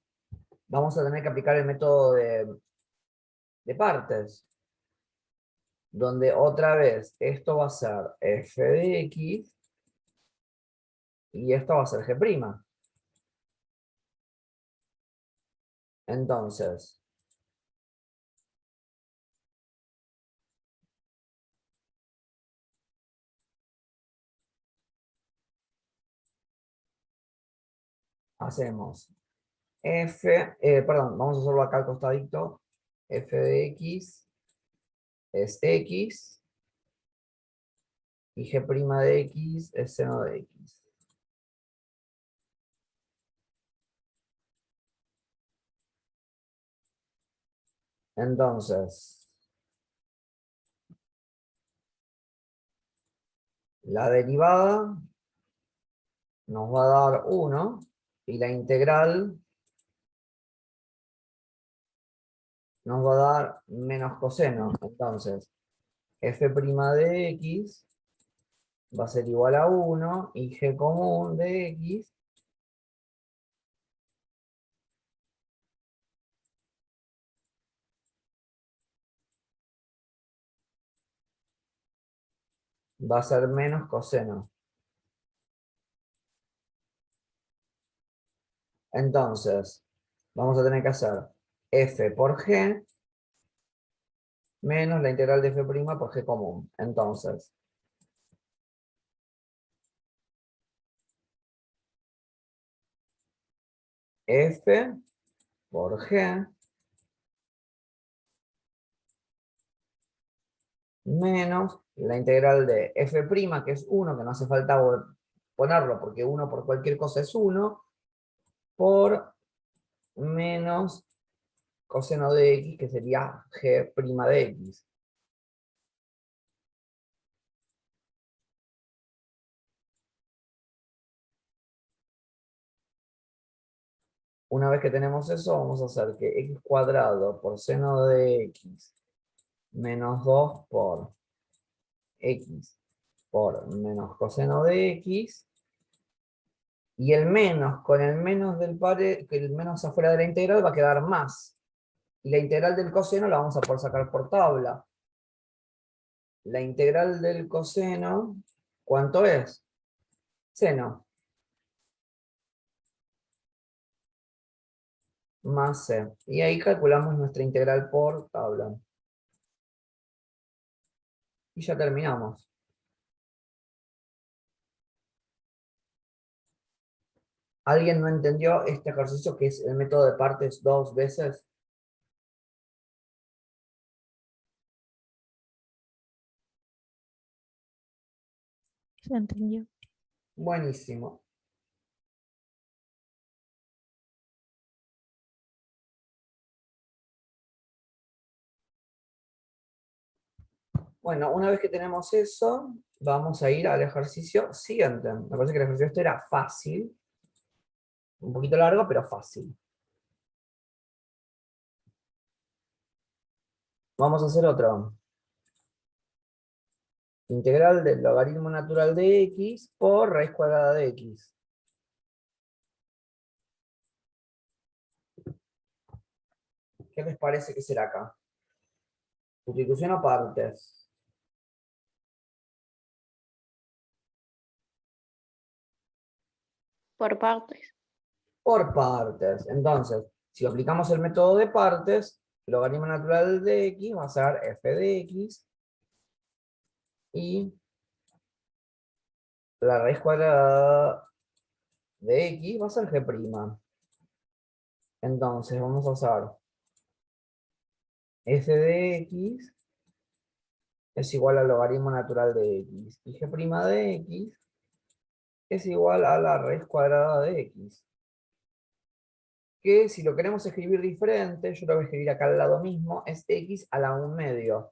Speaker 1: vamos a tener que aplicar el método de partes, donde otra vez esto va a ser f de x y esto va a ser g'. Entonces, hacemos vamos a hacerlo acá al costadito, f de x es x y g' de x es seno de x. Entonces, la derivada nos va a dar 1 y la integral nos va a dar menos coseno. Entonces, f' de x va a ser igual a 1 y g común de x va a ser menos coseno. Entonces, vamos a tener que hacer f por g menos la integral de f' por g común. Entonces, f por g menos la integral de f', que es 1, que no hace falta ponerlo, porque 1 por cualquier cosa es 1, por menos coseno de x, que sería g' de x. Una vez que tenemos eso, vamos a hacer que x cuadrado por seno de x menos 2 por x por menos coseno de x, y el menos con el menos que el menos afuera de la integral va a quedar más. Y la integral del coseno la vamos a poder sacar por tabla. La integral del coseno, ¿cuánto es? Seno. Más c. Y ahí calculamos nuestra integral por tabla. Y ya terminamos. ¿Alguien no entendió este ejercicio que es el método de partes 2 veces?
Speaker 3: Se entendió.
Speaker 1: Buenísimo. Bueno, una vez que tenemos eso, vamos a ir al ejercicio siguiente. Me parece que el ejercicio este era fácil. Un poquito largo, pero fácil. Vamos a hacer otro. Integral del logaritmo natural de x por raíz cuadrada de x. ¿Qué les parece que será acá? Sustitución a partes.
Speaker 2: Por partes.
Speaker 1: Por partes. Entonces, si aplicamos el método de partes, el logaritmo natural de x va a ser f de x y la raíz cuadrada de x va a ser g'. Entonces vamos a usar f de x es igual al logaritmo natural de x y g' de x es igual a la raíz cuadrada de x. Que si lo queremos escribir diferente, yo lo voy a escribir acá al lado mismo, es x a la 1/2.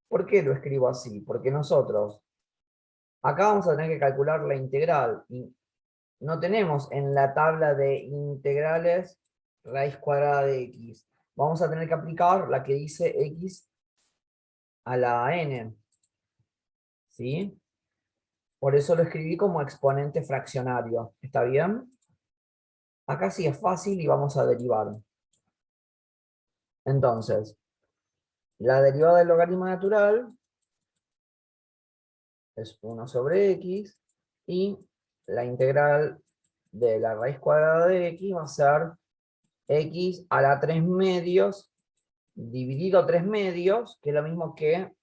Speaker 1: ¿Por qué lo escribo así? Porque nosotros Acá vamos a tener que calcular la integral. Y no tenemos en la tabla de integrales raíz cuadrada de x. Vamos a tener que aplicar la que dice x a la n. ¿Sí? Por eso lo escribí como exponente fraccionario. ¿Está bien? Acá sí es fácil y vamos a derivar. Entonces, la derivada del logaritmo natural es 1 sobre x, y la integral de la raíz cuadrada de x va a ser x a la 3 medios dividido 3 medios, que es lo mismo que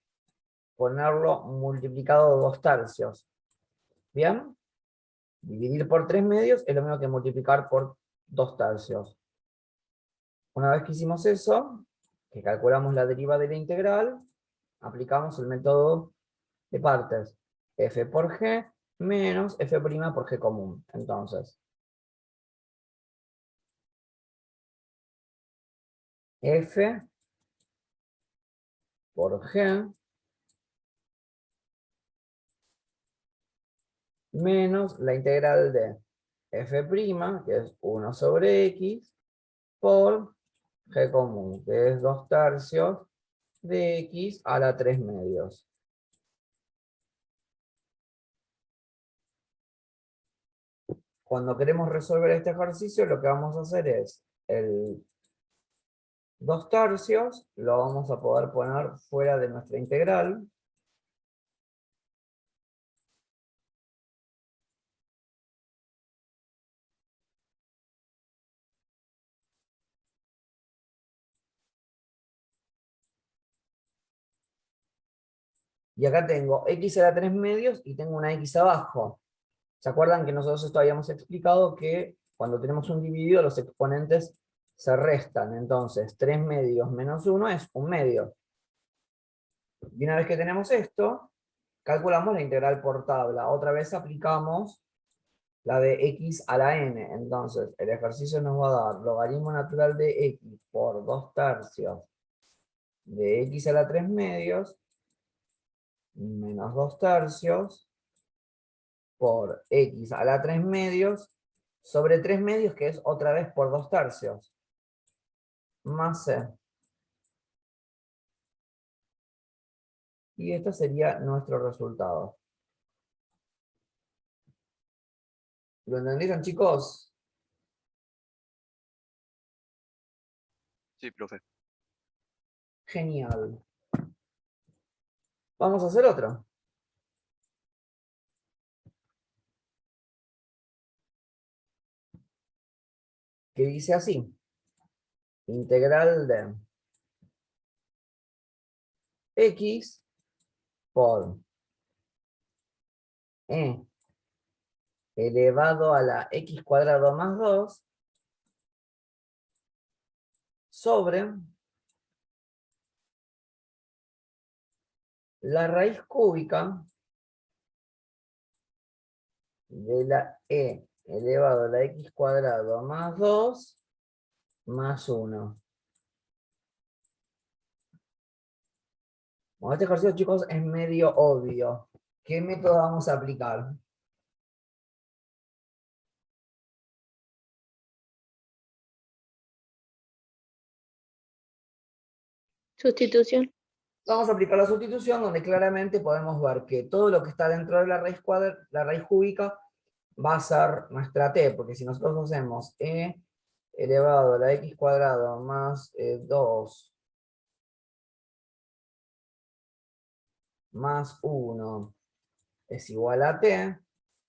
Speaker 1: ponerlo multiplicado 2 tercios. ¿Bien? Dividir por 3 medios es lo mismo que multiplicar por 2 tercios. Una vez que hicimos eso, que calculamos la deriva de la integral, aplicamos el método de partes. F por G menos F' por G común. Entonces, F por G menos la integral de F', que es 1 sobre X, por G común, que es 2 tercios de X a la 3 medios. Cuando queremos resolver este ejercicio, lo que vamos a hacer es el 2 tercios, lo vamos a poder poner fuera de nuestra integral. Y acá tengo x a la 3 medios y tengo una x abajo. ¿Se acuerdan que nosotros esto habíamos explicado que cuando tenemos un dividido los exponentes se restan? Entonces 3 medios menos 1 es 1 medio. Y una vez que tenemos esto, calculamos la integral por tabla. Otra vez aplicamos la de x a la n. Entonces el ejercicio nos va a dar logaritmo natural de x por 2 tercios de x a la 3 medios menos 2 tercios por x a la 3 medios sobre 3 medios, que es otra vez por 2 tercios, más c. Y este sería nuestro resultado. ¿Lo entendieron, chicos?
Speaker 4: Sí, profe.
Speaker 1: Genial. Vamos a hacer otro. Que dice así. Integral de x por e elevado a la x cuadrado más 2 sobre la raíz cúbica de la e elevado a la x cuadrado más 2 más 1. Bueno, este ejercicio, chicos, es medio obvio. ¿Qué método vamos a aplicar?
Speaker 2: Sustitución.
Speaker 1: Vamos a aplicar la sustitución, donde claramente podemos ver que todo lo que está dentro de la raíz cúbica va a ser nuestra t, porque si nosotros hacemos e elevado a la x cuadrado más 2 más 1 es igual a t,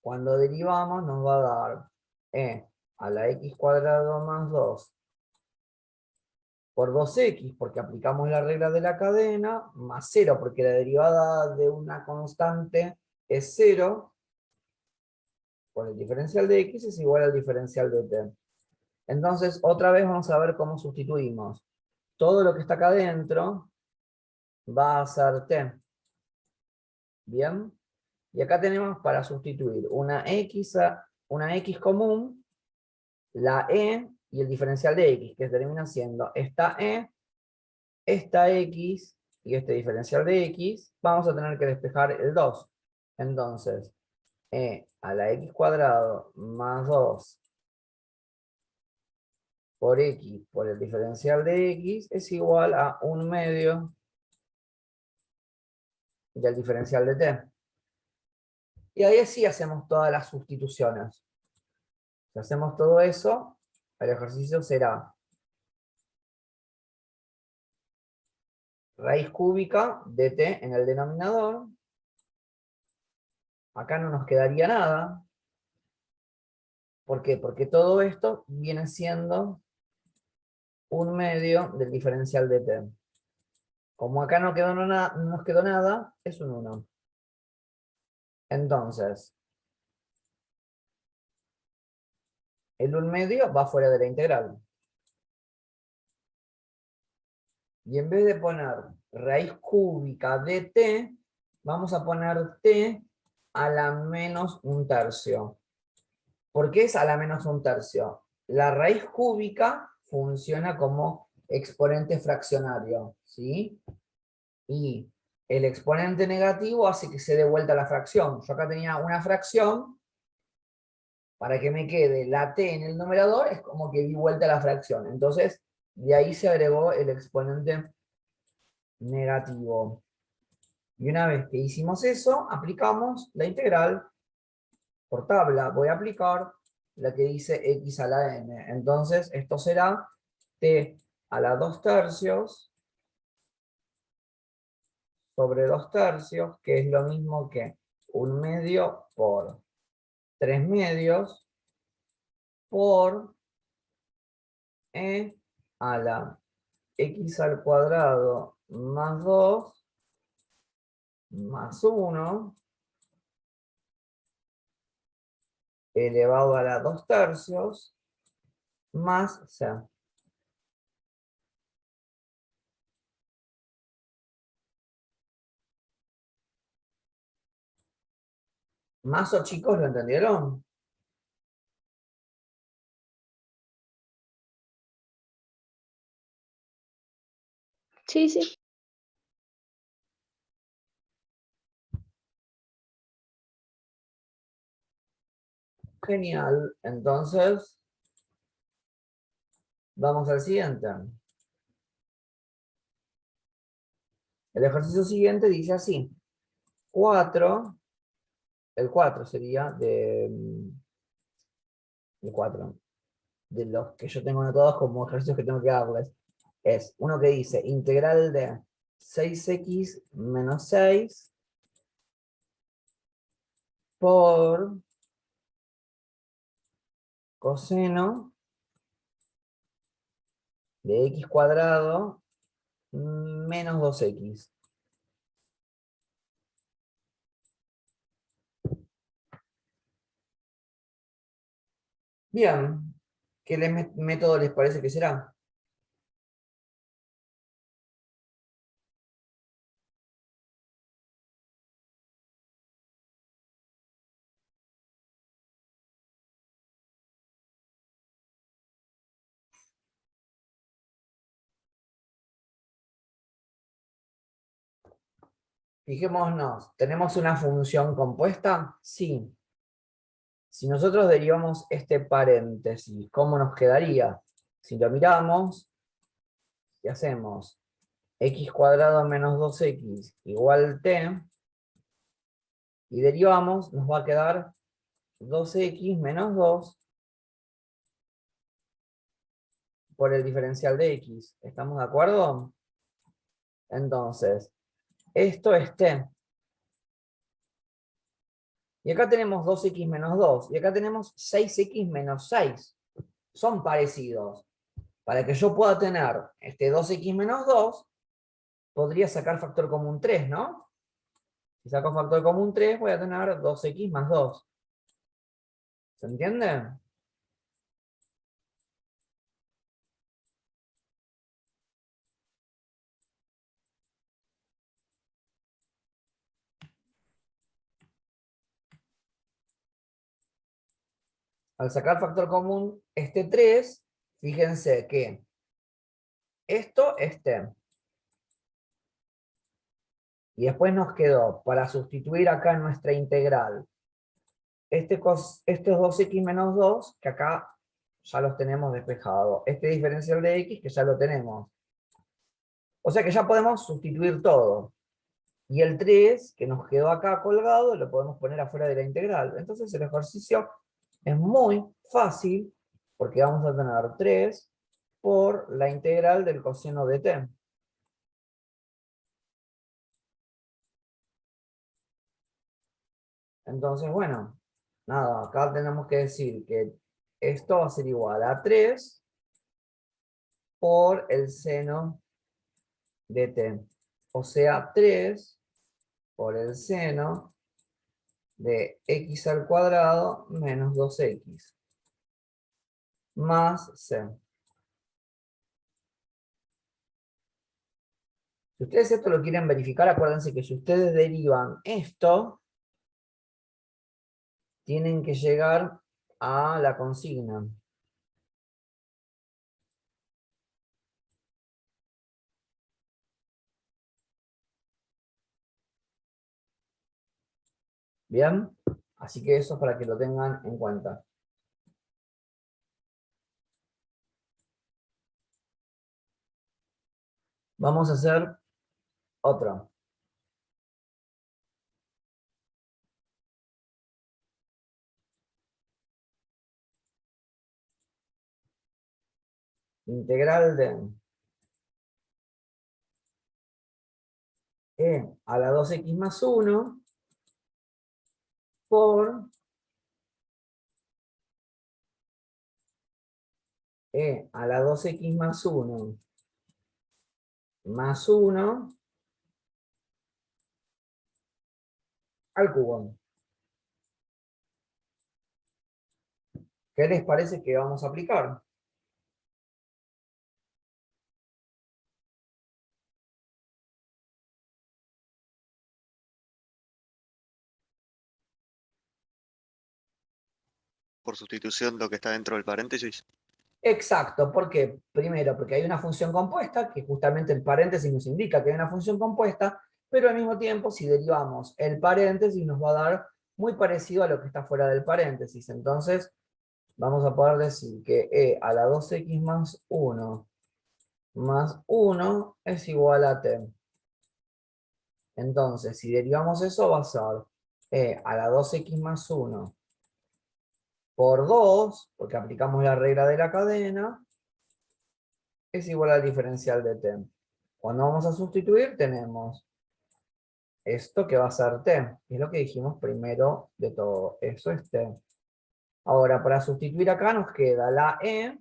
Speaker 1: cuando derivamos nos va a dar e a la x cuadrado más 2 por 2x, porque aplicamos la regla de la cadena, más 0, porque la derivada de una constante es 0, por el diferencial de x es igual al diferencial de t. Entonces, otra vez vamos a ver cómo sustituimos. Todo lo que está acá adentro va a ser t. ¿Bien? Y acá tenemos para sustituir una x común, la e y el diferencial de x, que termina siendo esta e, esta x y este diferencial de x. Vamos a tener que despejar el 2. Entonces, e a la x cuadrado más 2 por x por el diferencial de x es igual a 1/2 del diferencial de t. Y ahí sí hacemos todas las sustituciones. Si hacemos todo eso, el ejercicio será raíz cúbica de t en el denominador. Acá no nos quedaría nada. ¿Por qué? Porque todo esto viene siendo 1/2 del diferencial de t. Como acá no nos quedó nada, es un 1. Entonces, el 1/2 va fuera de la integral. Y en vez de poner raíz cúbica de t, vamos a poner t a la menos 1/3. ¿Por qué es a la menos 1/3? La raíz cúbica funciona como exponente fraccionario, ¿sí? Y el exponente negativo hace que se dé vuelta la fracción. Yo acá tenía una fracción, para que me quede la t en el numerador, es como que di vuelta la fracción. Entonces, de ahí se agregó el exponente negativo. Y una vez que hicimos eso, aplicamos la integral por tabla. Voy a aplicar la que dice x a la n. Entonces, esto será t a la 2/3 sobre 2/3, que es lo mismo que 1/2 por 3/2 por e a la x al cuadrado más 2 más 1 elevado a la 2/3 más c. ¿Más o chicos lo entendieron?
Speaker 2: Sí, sí.
Speaker 1: Genial. Entonces, vamos al siguiente. El ejercicio siguiente dice así. 4, el 4 sería el 4, de los que yo tengo anotados como ejercicios que tengo que darles. Es uno que dice integral de 6x menos 6 por coseno de x cuadrado menos 2x. Bien, ¿qué método les parece que será? Fijémonos, ¿tenemos una función compuesta? Sí. Si nosotros derivamos este paréntesis, ¿cómo nos quedaría? Si lo miramos y hacemos x cuadrado menos 2x igual t, y derivamos, nos va a quedar 2x menos 2 por el diferencial de x. ¿Estamos de acuerdo? Entonces, esto es t. Y acá tenemos 2x menos 2. Y acá tenemos 6x menos 6. Son parecidos. Para que yo pueda tener este 2x menos 2, podría sacar factor común 3, ¿no? Si saco factor común 3, voy a tener 2x más 2. ¿Se entiende? Al sacar factor común este 3, fíjense que esto es t. Y después nos quedó, para sustituir acá en nuestra integral, estos 2x menos 2, que acá ya los tenemos despejados. Este diferencial de x, que ya lo tenemos. O sea que ya podemos sustituir todo. Y el 3, que nos quedó acá colgado, lo podemos poner afuera de la integral. Entonces el ejercicio es muy fácil, porque vamos a tener 3 por la integral del coseno de t. Entonces, bueno, nada, acá tenemos que decir que esto va a ser igual a 3 por el seno de t. O sea, 3 por el seno de x al cuadrado menos 2x más c. Si ustedes esto lo quieren verificar, acuérdense que si ustedes derivan esto, tienen que llegar a la consigna. ¿Bien? Así que eso es para que lo tengan en cuenta. Vamos a hacer otro. Integral de e a la 2x más 1 por e a la 2x más 1 más 1 al cubo. ¿Qué les parece que vamos a aplicar?
Speaker 4: Por sustitución, lo que está dentro del paréntesis.
Speaker 1: Exacto, ¿por qué? Primero, porque hay una función compuesta, que justamente el paréntesis nos indica que hay una función compuesta, pero al mismo tiempo, si derivamos el paréntesis, nos va a dar muy parecido a lo que está fuera del paréntesis. Entonces, vamos a poder decir que e a la 2x más 1 es igual a t. Entonces, si derivamos eso, va a ser e a la 2x más 1 por 2, porque aplicamos la regla de la cadena, es igual al diferencial de t. Cuando vamos a sustituir, tenemos esto que va a ser t, que es lo que dijimos primero de todo. Eso es t. Ahora, para sustituir acá nos queda la e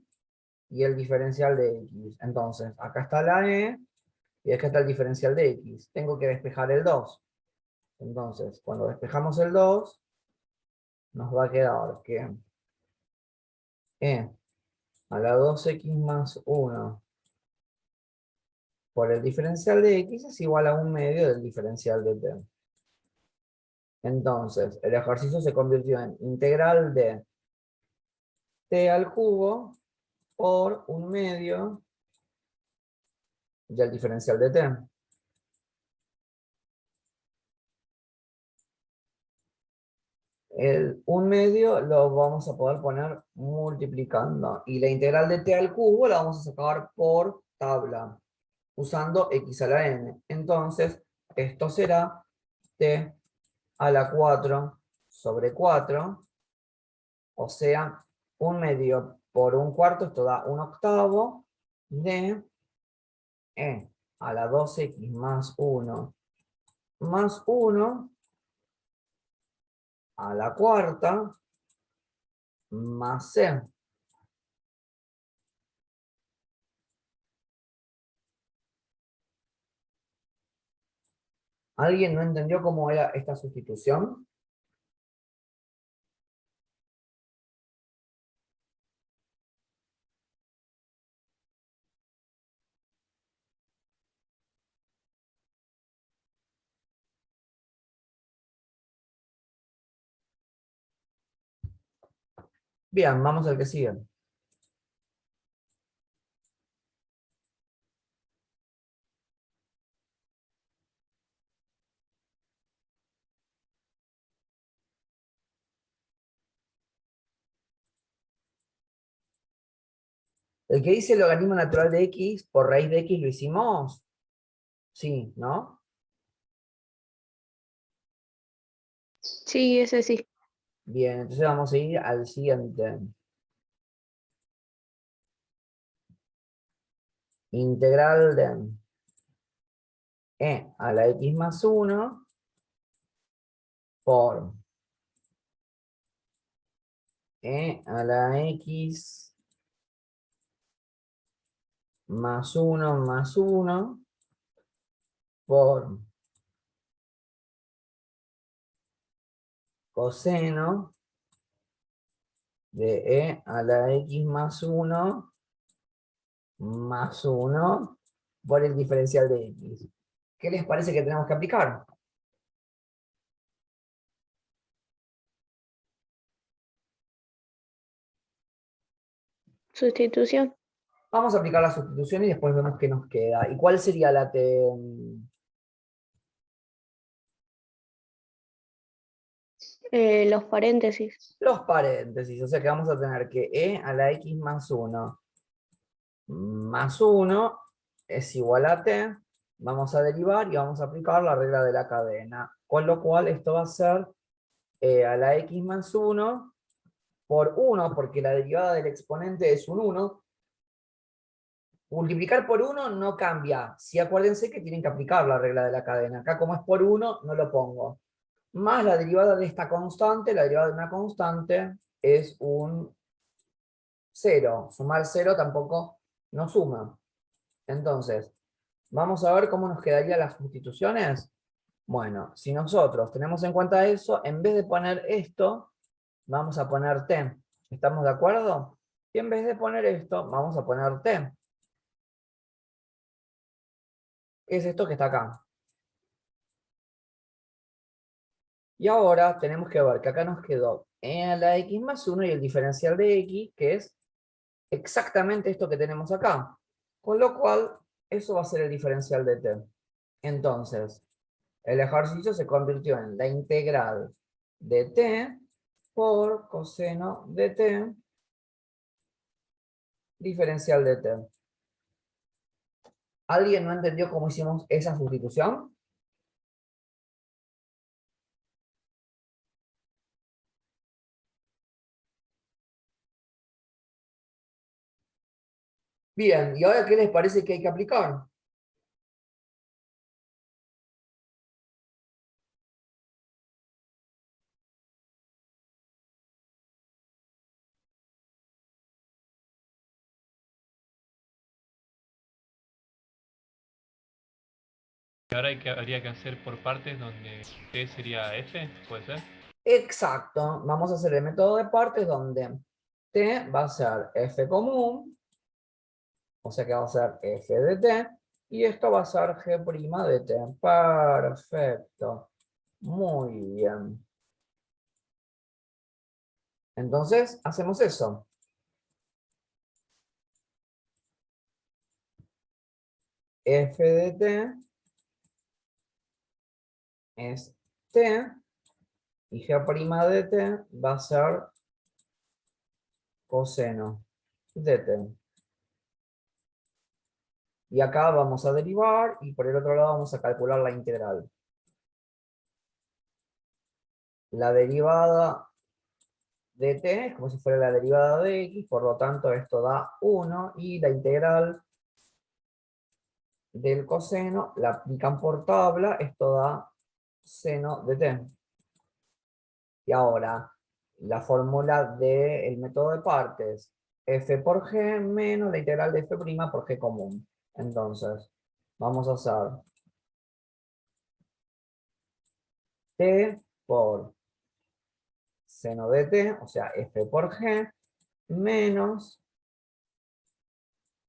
Speaker 1: y el diferencial de x. Entonces, acá está la e y acá está el diferencial de x. Tengo que despejar el 2. Entonces, cuando despejamos el 2, nos va a quedar que e a la 2x más 1 por el diferencial de x es igual a 1/2 del diferencial de t. Entonces, el ejercicio se convirtió en integral de t al cubo por 1/2 del diferencial de t. El 1/2 lo vamos a poder poner multiplicando. Y la integral de t al cubo la vamos a sacar por tabla, usando x a la n. Entonces, esto será t a la 4 sobre 4, o sea, 1/2 por 1/4, esto da 1/8 de e a la 2x más 1 más 1 a la 4 más c. ¿Alguien no entendió cómo era esta sustitución? Bien, vamos al que sigue. El que dice el logaritmo natural de x por raíz de x lo hicimos. Sí, ¿no?
Speaker 2: Sí, ese sí.
Speaker 1: Bien, entonces vamos a ir al siguiente. Integral de e a la x más 1 por e a la x más 1 por coseno de e a la x más 1 por el diferencial de x. ¿Qué les parece que tenemos que aplicar?
Speaker 2: Sustitución.
Speaker 1: Vamos a aplicar la sustitución y después vemos qué nos queda. ¿Y cuál sería la T?
Speaker 2: Los paréntesis.
Speaker 1: Los paréntesis, o sea que vamos a tener que e a la x más 1 más 1 es igual a t. Vamos a derivar y vamos a aplicar la regla de la cadena. Con lo cual esto va a ser e a la x más 1 por 1, porque la derivada del exponente es un 1. Multiplicar por 1 no cambia. Sí, acuérdense que tienen que aplicar la regla de la cadena. Acá como es por 1, no lo pongo. Más la derivada de esta constante, la derivada de una constante es un 0. Sumar 0 tampoco no suma. Entonces, vamos a ver cómo nos quedarían las sustituciones. Bueno, si nosotros tenemos en cuenta eso, en vez de poner esto, vamos a poner t. ¿Estamos de acuerdo? Y en vez de poner esto, vamos a poner t. ¿Qué es esto que está acá? Y ahora tenemos que ver que acá nos quedó e a la x más 1 y el diferencial de x, que es exactamente esto que tenemos acá. Con lo cual, eso va a ser el diferencial de t. Entonces, el ejercicio se convirtió en la integral de t por coseno de t diferencial de t. ¿Alguien no entendió cómo hicimos esa sustitución? Bien, ¿y ahora qué les parece que hay que aplicar?
Speaker 7: Y ahora habría que hacer por partes donde T sería F, ¿puede ser?
Speaker 1: Exacto, vamos a hacer el método de partes donde t va a ser f común, o sea que va a ser f de t, y esto va a ser g' de t. Perfecto, muy bien. Entonces, hacemos eso. F de t es t, y g' de t va a ser coseno de t. Y acá vamos a derivar, y por el otro lado vamos a calcular la integral. La derivada de t es como si fuera la derivada de x, por lo tanto esto da 1, y la integral del coseno la aplican por tabla, esto da seno de t. Y ahora, la fórmula del método de partes, f por g menos la integral de f' por g común. Entonces, vamos a hacer t por seno de t, o sea, f por g, menos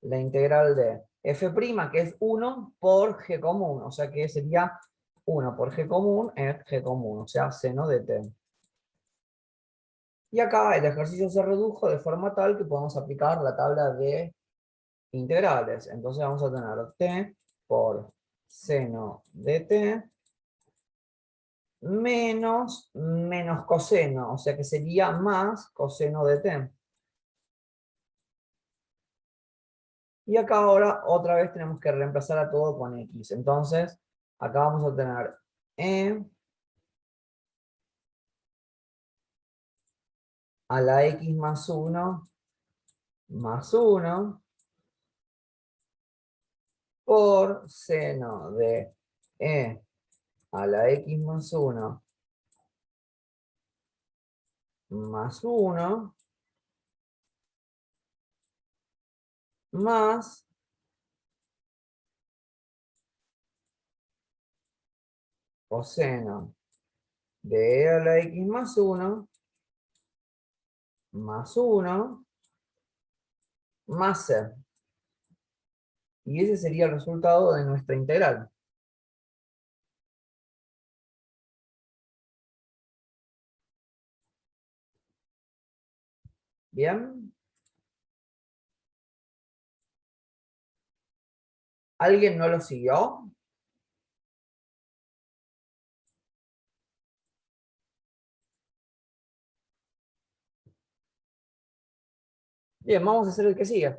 Speaker 1: la integral de f', que es 1 por g común, o sea que sería 1 por g común es g común, o sea, seno de t. Y acá el ejercicio se redujo de forma tal que podemos aplicar la tabla de integrales. Entonces vamos a tener t por seno de t menos coseno, o sea que sería más coseno de t. Y acá ahora otra vez tenemos que reemplazar a todo con x. Entonces, acá vamos a tener e a la x más 1 por seno de e a la x más 1 más 1 más coseno de e a la x más 1 más 1 más c. Y ese sería el resultado de nuestra integral. ¿Bien? ¿Alguien no lo siguió? Bien, vamos a hacer el que sigue.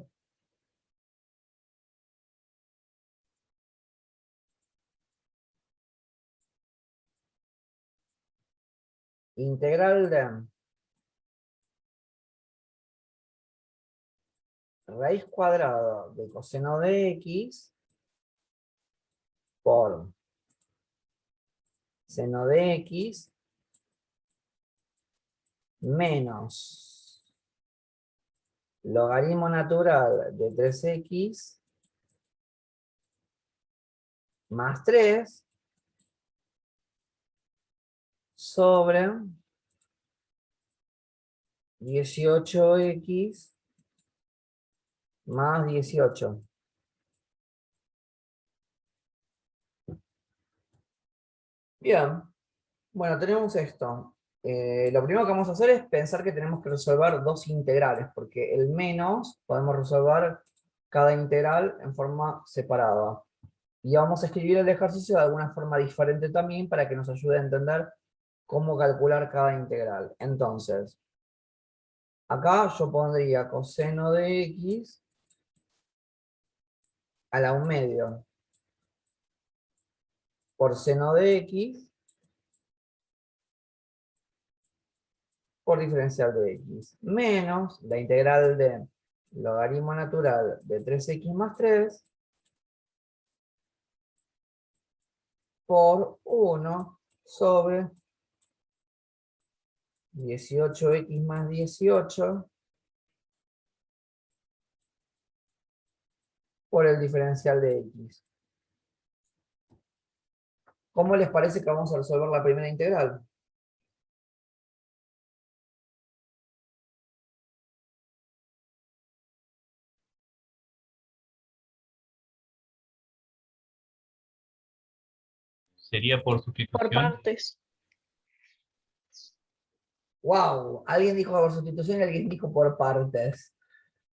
Speaker 1: Integral de raíz cuadrada de coseno de x por seno de x menos logaritmo natural de 3x más 3 sobre 18x más 18. Bien, bueno, tenemos esto. Lo primero que vamos a hacer es pensar que tenemos que resolver dos integrales, porque el menos podemos resolver cada integral en forma separada. Y vamos a escribir el ejercicio de alguna forma diferente también para que nos ayude a entender cómo calcular cada integral. Entonces, acá yo pondría coseno de x a la 1/2 por seno de x por diferencial de x, menos la integral de logaritmo natural de 3x más 3 por 1 sobre 18x más 18 por el diferencial de x. ¿Cómo les parece que vamos a resolver la primera integral?
Speaker 7: Sería por
Speaker 2: Por
Speaker 7: sustitución.
Speaker 2: partes.
Speaker 1: ¡Wow! Alguien dijo por sustitución y alguien dijo por partes.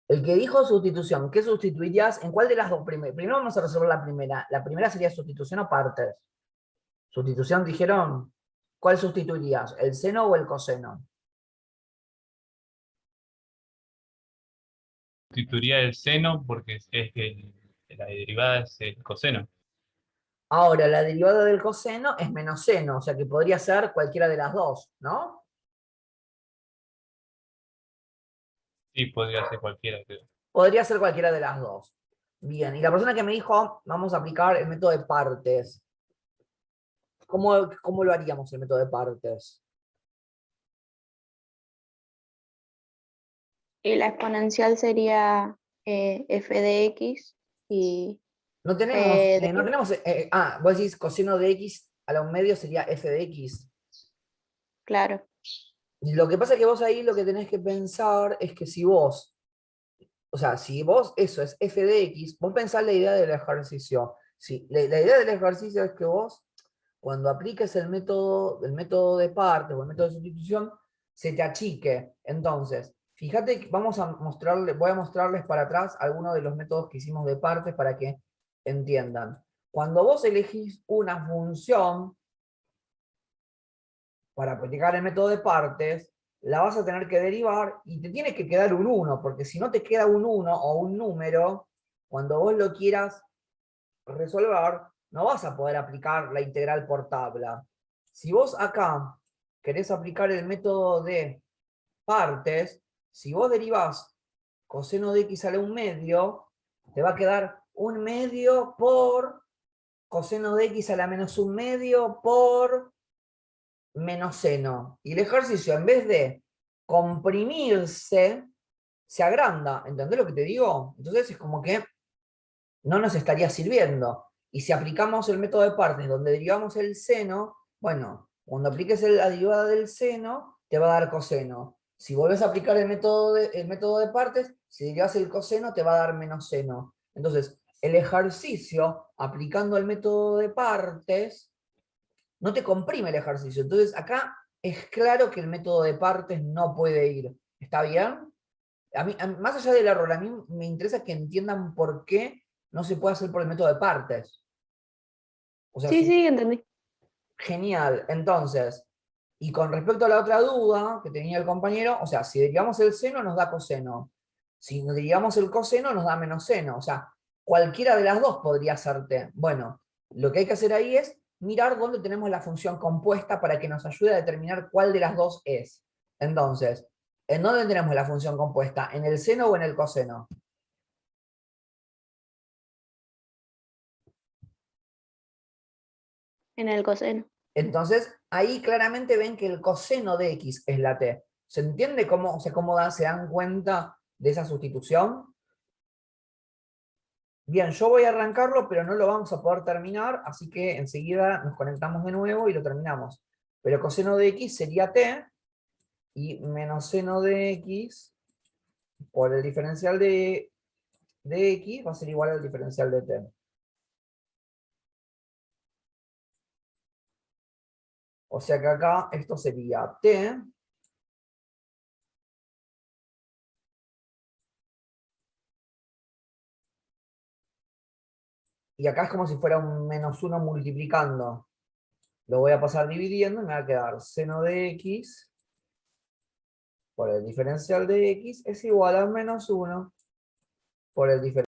Speaker 1: El que dijo sustitución, ¿qué sustituirías? ¿En cuál de las dos? Primero vamos a resolver la primera. La primera sería sustitución o partes. Sustitución, dijeron. ¿Cuál sustituirías? ¿El seno o el coseno?
Speaker 7: Sustituiría el seno porque es que la derivada es el coseno.
Speaker 1: Ahora, la derivada del coseno es menos seno, o sea que podría ser cualquiera de las dos, ¿no?
Speaker 7: Sí, podría ser cualquiera, creo.
Speaker 1: Podría ser cualquiera de las dos. Bien, y la persona que me dijo, vamos a aplicar el método de partes. ¿Cómo lo haríamos el método de partes?
Speaker 2: Y la exponencial sería f de x y
Speaker 1: No tenemos, vos decís coseno de x a la 1/2 sería f de x.
Speaker 2: claro.
Speaker 1: Y lo que pasa es que vos ahí lo que tenés que pensar es que si vos, o sea, si vos eso es f de x, vos pensás la idea del ejercicio. Sí, la idea del ejercicio es que vos, cuando apliques el método de partes o el método de sustitución, se te achique. Entonces, fíjate que voy a mostrarles para atrás algunos de los métodos que hicimos de partes para que entiendan. Cuando vos elegís una función para aplicar el método de partes, la vas a tener que derivar y te tiene que quedar un 1, porque si no te queda un 1 o un número, cuando vos lo quieras resolver, no vas a poder aplicar la integral por tabla. Si vos acá querés aplicar el método de partes, si vos derivás coseno de x a la 1/2, te va a quedar 1/2 por coseno de x a la menos 1/2 por menos seno. Y el ejercicio, en vez de comprimirse, se agranda. ¿Entendés lo que te digo? Entonces es como que no nos estaría sirviendo. Y si aplicamos el método de partes, donde derivamos el seno, bueno, cuando apliques la derivada del seno, te va a dar coseno. Si volvés a aplicar el método de partes, si derivas el coseno, te va a dar menos seno. Entonces, el ejercicio, aplicando el método de partes, no te comprime el ejercicio. Entonces, acá es claro que el método de partes no puede ir. ¿Está bien? Más allá del error, a mí me interesa que entiendan por qué no se puede hacer por el método de partes. O sea,
Speaker 2: Sí, sí, entendí.
Speaker 1: genial. Entonces, y con respecto a la otra duda que tenía el compañero, o sea, si derivamos el seno nos da coseno. Si derivamos el coseno nos da menos seno. O sea, cualquiera de las dos podría ser t. Bueno, lo que hay que hacer ahí es mirar dónde tenemos la función compuesta para que nos ayude a determinar cuál de las dos es. Entonces, ¿en dónde tenemos la función compuesta? ¿En el seno o en el coseno?
Speaker 2: En el coseno.
Speaker 1: Entonces, ahí claramente ven que el coseno de x es la t. ¿Se entiende cómo se dan cuenta de esa sustitución? Bien, yo voy a arrancarlo, pero no lo vamos a poder terminar, así que enseguida nos conectamos de nuevo y lo terminamos. Pero coseno de x sería t, y menos seno de x por el diferencial de x va a ser igual al diferencial de t. O sea que acá esto sería t y acá es como si fuera un menos 1 multiplicando. Lo voy a pasar dividiendo y me va a quedar seno de x por el diferencial de x es igual a menos 1 por el diferencial.